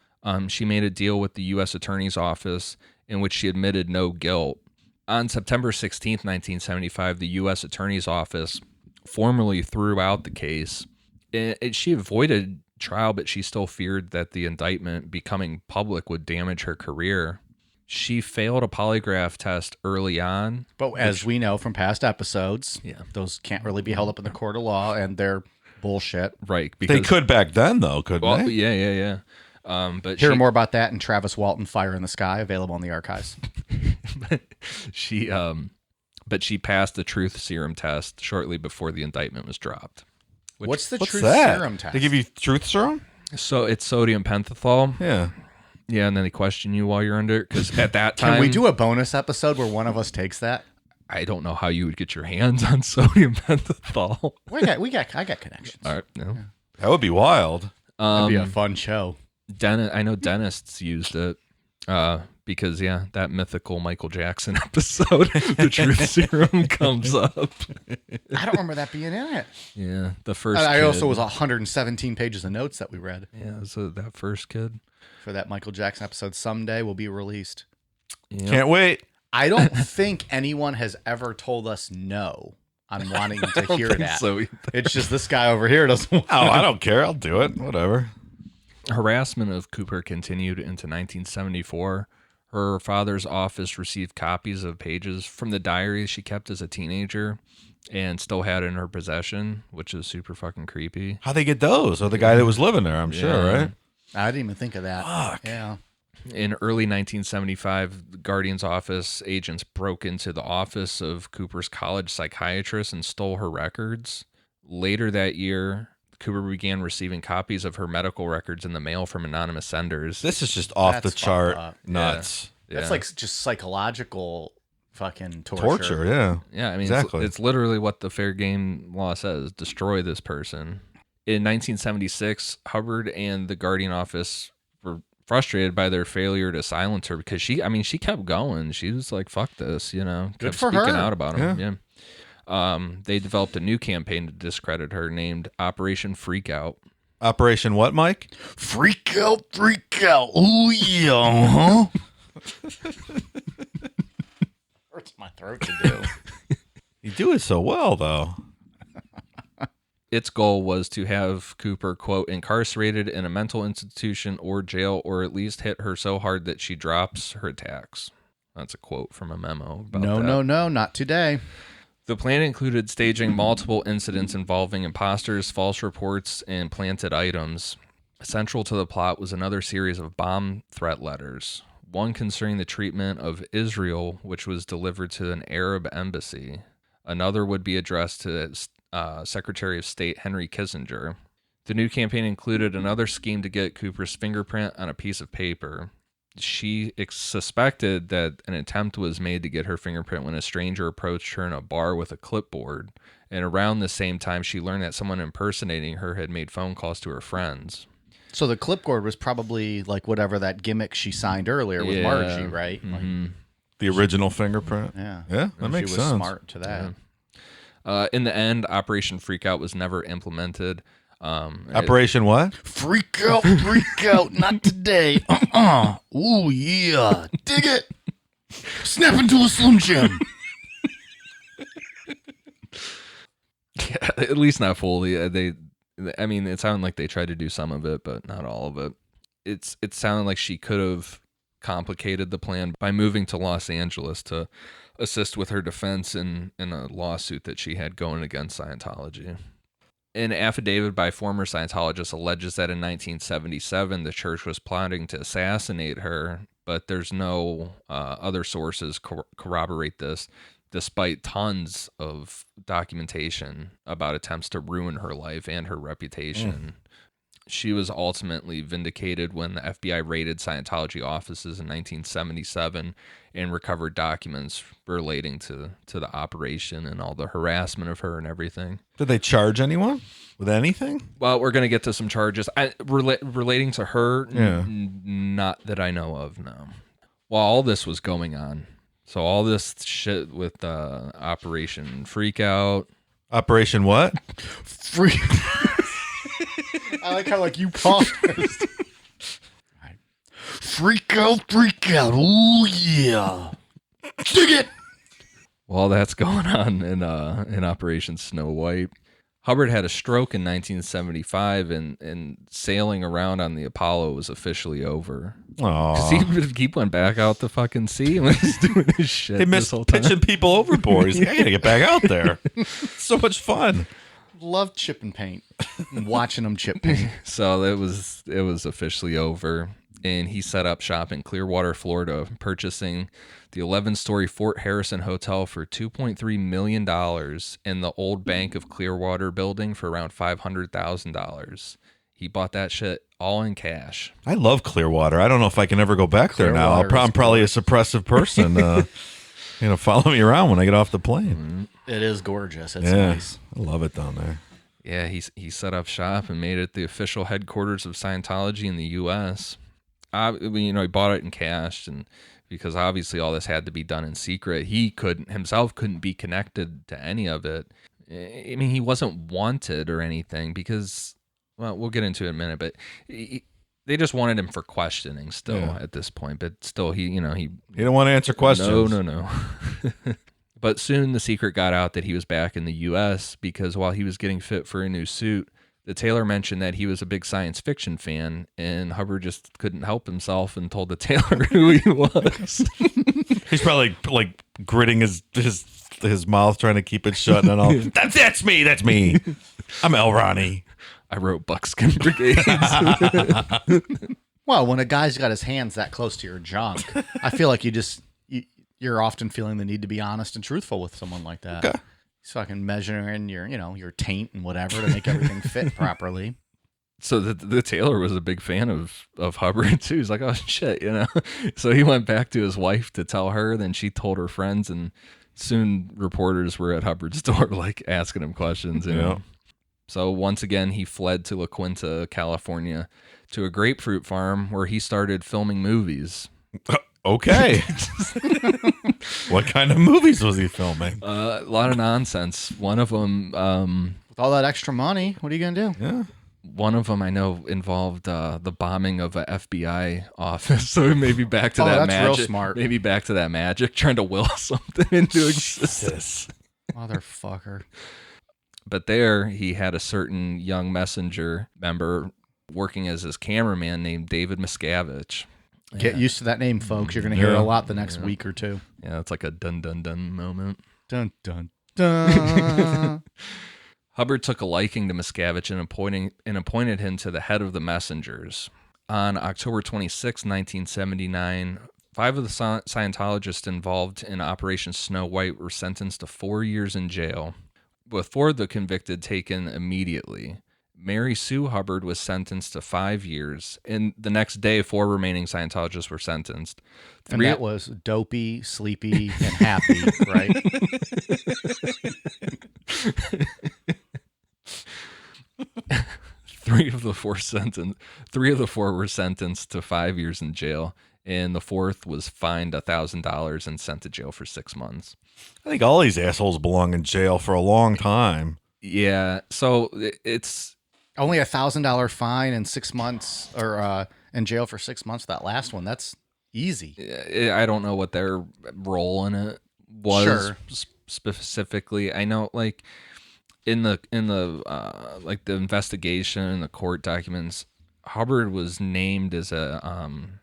She made a deal with the U.S. Attorney's Office in which she admitted no guilt. On September 16th, 1975, the U.S. Attorney's Office formally threw out the case. She avoided trial, but she still feared that the indictment becoming public would damage her career. She failed a polygraph test early on. But as we know from past episodes, those can't really be held up in the court of law, and they're bullshit. Right. Because, they could back then, though, couldn't they? Yeah. But hear more about that in Travis Walton, Fire in the Sky, available in the archives. But she passed the truth serum test shortly before the indictment was dropped. What's the truth that? serum test? They give you truth serum? So it's sodium pentothal. Yeah. Yeah, and then they question you while you're under it, because at that time... Can we do a bonus episode where one of us takes that? I don't know how you would get your hands on sodium pentothal. I got connections. All right, no. Yeah. That would be wild. That'd be a fun show. I know dentists used it because, that mythical Michael Jackson episode, the truth serum comes up. I don't remember that being in it. Yeah, the first I kid. also was 117 pages of notes that we read. Yeah, so that first kid. For that Michael Jackson episode someday will be released. Yep. Can't wait. I don't think anyone has ever told us no on wanting to hear that. So it's just this guy over here doesn't want Oh, I don't care. I'll do it. Whatever. Harassment of Cooper continued into 1974. Her father's office received copies of pages from the diary she kept as a teenager and still had in her possession, which is super fucking creepy. How'd they get those? Or the guy that was living there, I'm sure, right? I didn't even think of that. Fuck. Yeah. In early 1975, the Guardian's office agents broke into the office of Cooper's college psychiatrist and stole her records. Later that year, Cooper began receiving copies of her medical records in the mail from anonymous senders. This is just off the That's chart fucked up. nuts. That's like just psychological fucking Torture, yeah. Yeah, I mean, exactly. it's literally what the fair game law says, destroy this person. In 1976, Hubbard and the Guardian office were frustrated by their failure to silence her because she kept going. She was like, fuck this, Good kept for speaking her. out about him. Yeah. They developed a new campaign to discredit her named Operation Freakout. Operation what, Mike? Freak out. Ooh, yeah. Hurts my throat to do. You do it so well, though. Its goal was to have Cooper, quote, incarcerated in a mental institution or jail, or at least hit her so hard that she drops her attacks. That's a quote from a memo about that. No, not today. The plan included staging multiple incidents involving imposters, false reports, and planted items. Central to the plot was another series of bomb threat letters, one concerning the treatment of Israel, which was delivered to an Arab embassy. Another would be addressed to Secretary of State Henry Kissinger. The new campaign included another scheme to get Cooper's fingerprint on a piece of paper. She suspected that an attempt was made to get her fingerprint when a stranger approached her in a bar with a clipboard. And around the same time, she learned that someone impersonating her had made phone calls to her friends. So the clipboard was probably like whatever that gimmick she signed earlier with Margie, right? Mm-hmm. The original fingerprint. Yeah. Yeah, that makes she was sense. smart to that. Yeah. In the end, Operation Freakout was never implemented. Operation what? Freak out, not today. Ooh, yeah. Dig it. Snap into a Slim Jim. Yeah, at least not fully. I mean, it sounded like they tried to do some of it, but not all of it. It sounded like she could have complicated the plan by moving to Los Angeles to assist with her defense in a lawsuit that she had going against Scientology. An affidavit by former Scientologists alleges that in 1977 the church was plotting to assassinate her, but there's no other sources corroborate this, despite tons of documentation about attempts to ruin her life and her reputation. She was ultimately vindicated when the FBI raided Scientology offices in 1977 and recovered documents relating to the operation and all the harassment of her and everything. Did they charge anyone with anything? Well, we're going to get to some charges. Relating to her, Yeah. Not that I know of, no. While all this was going on, so all this shit with Operation Freakout. Operation what? Freak. I like how you paused. Right. Freak out. Oh yeah. Dig it. While that's going on in Operation Snow White, Hubbard had a stroke in 1975, and sailing around on the Apollo was officially over. Oh, He went back out the fucking sea and was doing his shit. they missed pitching people overboard. He's like, I gotta get back out there. It's so much fun. Love chip and paint. Watching them chip paint. So it was officially over, and he set up shop in Clearwater, Florida, purchasing the 11-story Fort Harrison Hotel for $2.3 million and the old Bank of Clearwater building for around $500,000. He bought that shit all in cash. I love Clearwater. I don't know if I can ever go back there now. I'm probably a suppressive person. Follow me around when I get off the plane. It is gorgeous. It's nice. I love it down there. Yeah, he set up shop and made it the official headquarters of Scientology in the U.S. He bought it in cash, and because obviously all this had to be done in secret, he couldn't be connected to any of it. I mean, he wasn't wanted or anything because, well, we'll get into it in a minute, but they just wanted him for questioning still at this point. But still, he didn't want to answer questions. No. But soon the secret got out that he was back in the U.S. because while he was getting fit for a new suit, the tailor mentioned that he was a big science fiction fan, and Hubbard just couldn't help himself and told the tailor who he was. He's probably like gritting his mouth, trying to keep it shut, and all. That's me. I'm El Ronnie. I wrote Buckskin Brigades. Well, when a guy's got his hands that close to your junk, I feel like you're often feeling the need to be honest and truthful with someone like that. Okay. He's fucking measuring your taint and whatever to make everything fit properly. So the tailor was a big fan of Hubbard too. He's like, oh shit, So he went back to his wife to tell her. Then she told her friends, and soon reporters were at Hubbard's door, like asking him questions. So once again, he fled to La Quinta, California, to a grapefruit farm where he started filming movies. Okay. What kind of movies was he filming? A lot of nonsense. One of them, with all that extra money, what are you gonna do? Yeah. One of them I know involved the bombing of a FBI office. So maybe back to that that's magic. real smart. Maybe back to that magic, trying to will something into existence. Motherfucker. But there, he had a certain young messenger member working as his cameraman named David Miscavige. Get used to that name, folks. You're going to hear it a lot the next week or two. Yeah, it's like a dun dun dun moment. Dun dun dun. Hubbard took a liking to Miscavige and appointed him to the head of the messengers. On October 26, 1979, 5 of the Scientologists involved in Operation Snow White were sentenced to 4 years in jail, with 4 of the convicted taken immediately. Mary Sue Hubbard was sentenced to 5 years, and the next day, 4 remaining Scientologists were sentenced. And that was dopey, sleepy, and happy, right? 3 of the 4 were sentenced to 5 years in jail, and the 4th was fined $1,000 and sent to jail for 6 months. I think all these assholes belong in jail for a long time. Yeah, so it's only $1,000 fine and 6 months, or in jail for 6 months. That last one, that's Easy. I don't know what their role in it was Sure. specifically. I know, like in the like the investigation and the court documents, Hubbard was named as an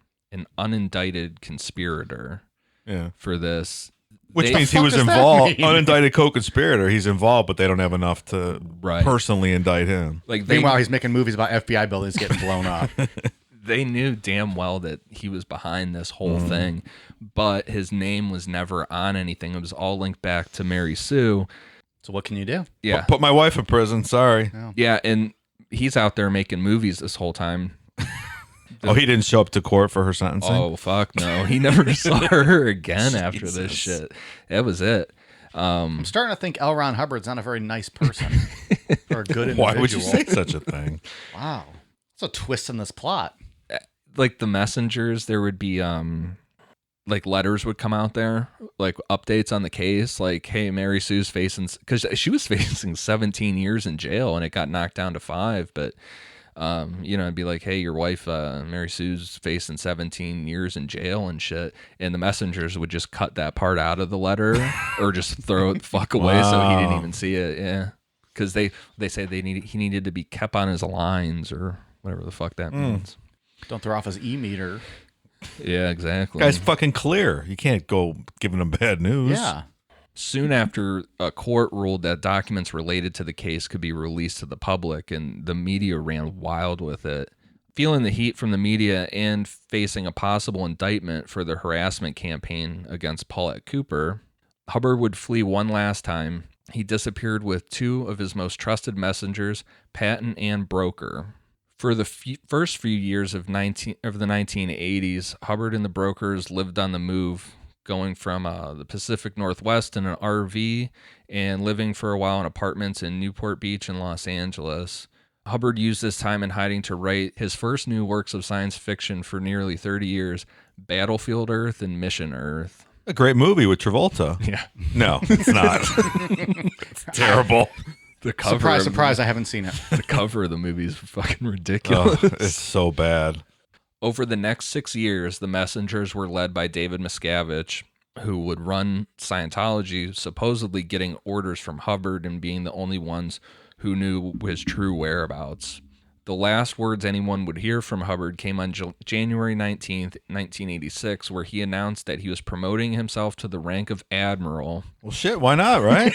unindicted conspirator. Yeah. For this. Which They- means he fuck was does that involved, mean? unindicted co-conspirator. He's involved, but they don't have enough to Right. personally indict him. Like they, Meanwhile, he's making movies about FBI buildings getting blown up. they knew damn well that he was behind this whole thing, but his name was never on anything. It was all linked back to Mary Sue. So what can you do? Yeah. Put my wife in prison. Sorry. Yeah, and he's out there making movies this whole time. Oh, he didn't show up to court for her sentencing? Oh, fuck no. He never saw her again after this shit. That was it. I'm starting to think L. Ron Hubbard's not a very nice person or a good individual. Why would you say such a thing? Wow. It's a twist in this plot. Like the messengers, there would be like letters would come out there, like updates on the case, like, hey, Mary Sue's facing, because she was facing 17 years in jail and it got knocked down to 5, but it'd be like, hey, your wife Mary Sue's facing 17 years in jail and shit, and the messengers would just cut that part out of the letter or just throw it the fuck away so he didn't even see it. Yeah, because they say he needed to be kept on his lines or whatever the fuck that means. Don't throw off his e-meter. Yeah, exactly. Guy's fucking clear. You can't go giving him bad news. Yeah. Soon after, a court ruled that documents related to the case could be released to the public, and the media ran wild with it. Feeling the heat from the media and facing a possible indictment for the harassment campaign against Paulette Cooper, Hubbard would flee one last time. He disappeared with 2 of his most trusted messengers, Patton and Broker. For the first few years of the 1980s, Hubbard and the brokers lived on the move, going from the Pacific Northwest in an RV and living for a while in apartments in Newport Beach and Los Angeles. Hubbard used this time in hiding to write his first new works of science fiction for nearly 30 years, Battlefield Earth and Mission Earth. A great movie with Travolta. Yeah. No, it's not. It's terrible. The cover Surprise, surprise, I haven't seen it. The cover of the movie is fucking Oh, ridiculous. it's so bad. Over the next 6 years, the messengers were led by David Miscavige, who would run Scientology, supposedly getting orders from Hubbard and being the only ones who knew his true whereabouts. The last words anyone would hear from Hubbard came on January 19th, 1986, where he announced that he was promoting himself to the rank of admiral. Well, shit, why not, right?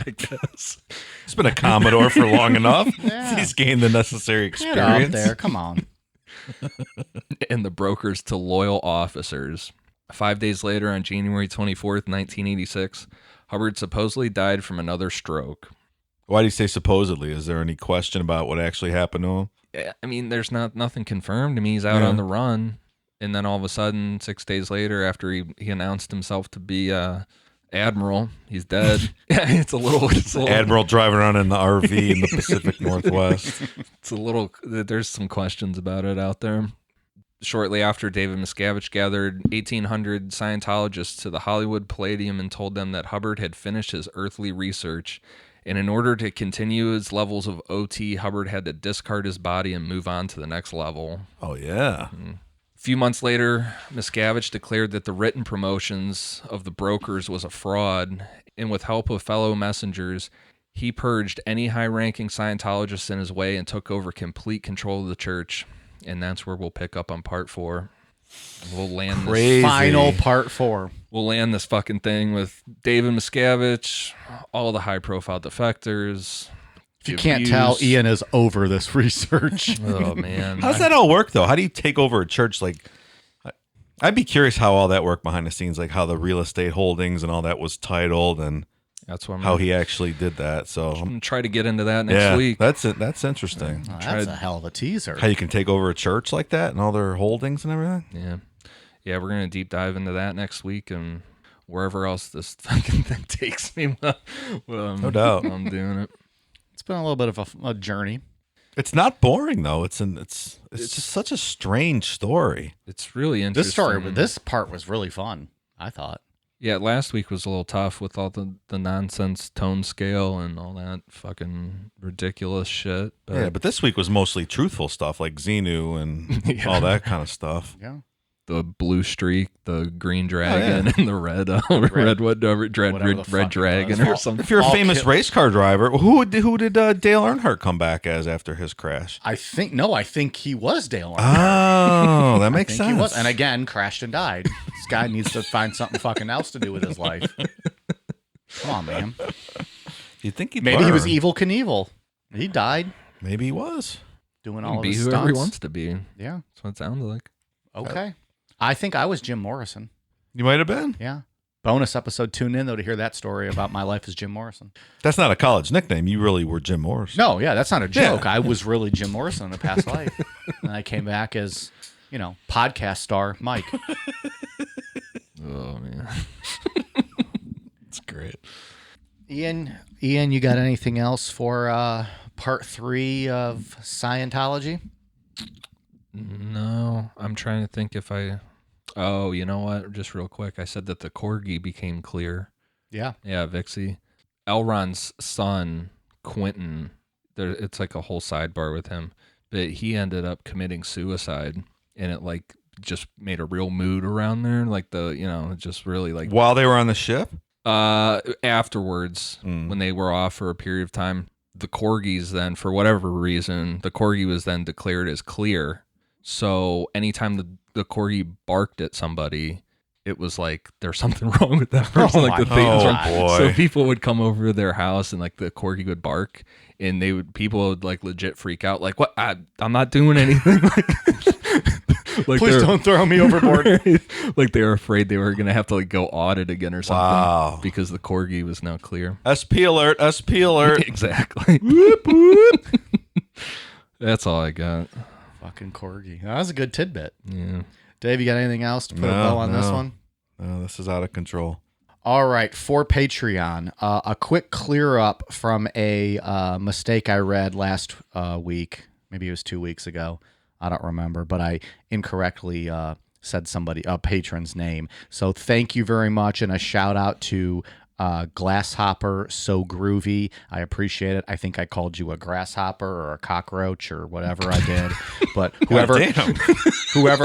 I guess. He's been a Commodore for long enough. Yeah. He's gained the necessary Get out experience. there. Come on. And the brokers to loyal officers. 5 days later, on January 24th, 1986, Hubbard supposedly died from another stroke. Why do you say supposedly? Is there any question about what actually happened to him? Yeah, I mean, there's nothing confirmed. I mean, he's out on the run, and then all of a sudden, 6 days later, after he announced himself to be admiral, he's dead. Yeah, it's a little Admiral driving around in the RV in the Pacific Northwest. There's some questions about it out there. Shortly after, David Miscavige gathered 1,800 Scientologists to the Hollywood Palladium and told them that Hubbard had finished his earthly research. And in order to continue his levels of OT, Hubbard had to discard his body and move on to the next level. Oh, yeah. A few months later, Miscavige declared that the written promotions of the brokers was a fraud, and with help of fellow messengers, he purged any high-ranking Scientologists in his way and took over complete control of the church. And that's where we'll pick up on part 4. We'll land Crazy. Final part 4. We'll land this fucking thing with David Miscavige, all the high-profile defectors. If you can't tell, Ian is over this research. Oh, man. How does that all work, though? How do you take over a church? Like, I'd be curious how all that worked behind the scenes, like how the real estate holdings and all that was titled and That's what I'm how he actually did that. So, I'm going to try to get into that next week. that's it. That's interesting. Oh, that's a hell of a teaser. How you can take over a church like that and all their holdings and everything. Yeah. Yeah, we're going to deep dive into that next week and wherever else this fucking thing takes me. No doubt. I'm doing it. It's been a little bit of a journey. It's not boring though. It's just such a strange story. It's really interesting. This part was really fun, I thought. Yeah, last week was a little tough with all the nonsense tone scale and all that fucking ridiculous shit. But this week was mostly truthful stuff like Xenu and all that kind of stuff. Yeah. the blue streak, the green dragon, and the red dragon or something. If you're a famous race car driver, who did Dale Earnhardt come back as after his crash? I think he was Dale Earnhardt. Oh, that makes sense. He was, and again, crashed and died. This guy needs to find something fucking else to do with his life. Come on, man. You'd think maybe he was Evel Knievel. He died. Maybe he was doing all of his stunts. Whoever he wants to be. Yeah, that's what it sounds like. Okay. I think I was Jim Morrison. You might have been. Yeah. Bonus episode. Tune in, though, to hear that story about my life as Jim Morrison. That's not a college nickname. You really were Jim Morrison. No, yeah, that's not a joke. Yeah. I was really Jim Morrison in a past life. And I came back as, podcast star Mike. Oh, man. That's great. Ian, you got anything else for part 3 of Scientology? No, I'm trying to think if I... Oh, you know what? Just real quick. I said that the Corgi became clear. Yeah. Yeah, Vixie. Elron's son, Quentin, it's like a whole sidebar with him, but he ended up committing suicide, and it just made a real mood around there. Just really While they were on the ship? Afterwards, when they were off for a period of time, the Corgis then, for whatever reason, the Corgi was then declared as clear. So anytime the Corgi barked at somebody, it was like there's something wrong with that person. The thing was wrong. Boy. So people would come over to their house and the Corgi would bark, and people would legit freak out. Like, what? I'm not doing anything. Please don't throw me overboard. They were afraid they were gonna have to go audit again or something. Wow. Because the Corgi was now clear. SP alert. SP alert. Exactly. Whoop, whoop. That's all I got. Fucking Corgi. That was a good tidbit. Yeah. Dave, you got anything else to put a bow on this one? No, this is out of control. All right, for Patreon, a quick clear up from a mistake I read last week. Maybe it was 2 weeks ago. I don't remember, but I incorrectly said a patron's name. So thank you very much, and a shout out to Glasshopper So Groovy. I appreciate it. I think I called you a grasshopper or a cockroach or whatever I did. But whoever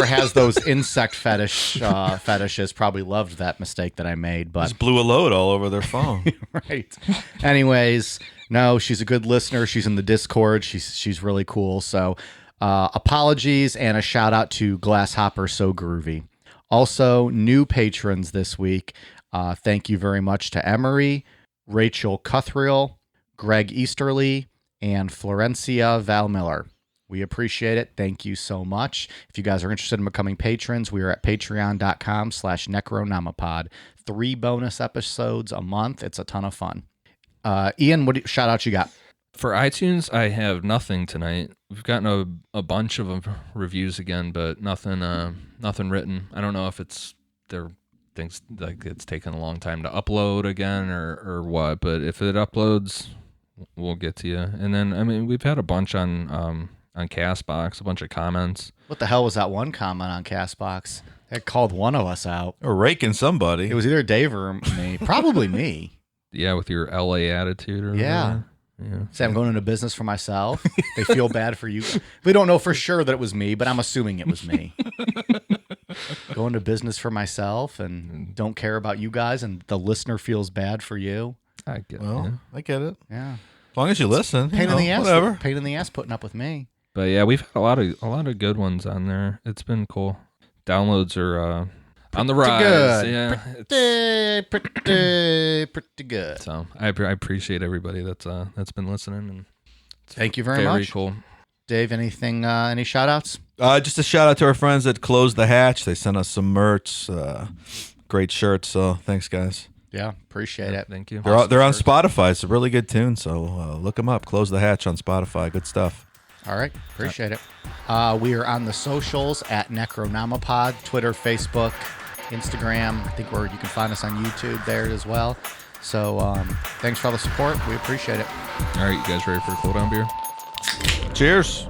has those insect fetishes probably loved that mistake that I made. But just blew a load all over their phone. Right. Anyways, no, she's a good listener. She's in the Discord. She's really cool. So apologies and a shout out to Glasshopper So Groovy. Also, new patrons this week. Thank you very much to Emery, Rachel Cuthriel, Greg Easterly, and Florencia Valmiller. We appreciate it. Thank you so much. If you guys are interested in becoming patrons, we are at patreon.com/necronomipod. 3 bonus episodes a month. It's a ton of fun. Ian, what shout out you got? For iTunes, I have nothing tonight. We've gotten a bunch of reviews again, but nothing written. I don't know if it's their things it's taken a long time to upload again or what, but if it uploads, we'll get to you. And then we've had a bunch on Castbox, a bunch of comments. What the hell was that one comment on Castbox? It called one of us out. Or raking somebody. It was either Dave or me. Probably me. Yeah, with your LA attitude or whatever. Yeah. Say I'm going into business for myself. They feel bad for you. We don't know for sure that it was me, but I'm assuming it was me. Going to business for myself and don't care about you guys, and the listener feels bad for you. I get I get it. Yeah. As long as you listen. Pain in the ass. Whatever. Pain in the ass putting up with me. But yeah, we've had a lot of good ones on there. It's been cool. Downloads are on the rise. Good. Yeah, pretty good. So I appreciate everybody that's been listening, and thank you very much. Very cool. Dave, anything? Any shout outs? Just a shout out to our friends that Closed the Hatch. They sent us some merch, great shirts. So thanks, guys. Yeah, appreciate it. Thank you. They're on Spotify. It's a really good tune. So look them up. Close the Hatch on Spotify. Good stuff. All right, appreciate it. We are on the socials at Necronomipod, Twitter, Facebook, Instagram. I think you can find us on YouTube there as well. So thanks for all the support. We appreciate it. All right, you guys ready for a cool down beer? Cheers.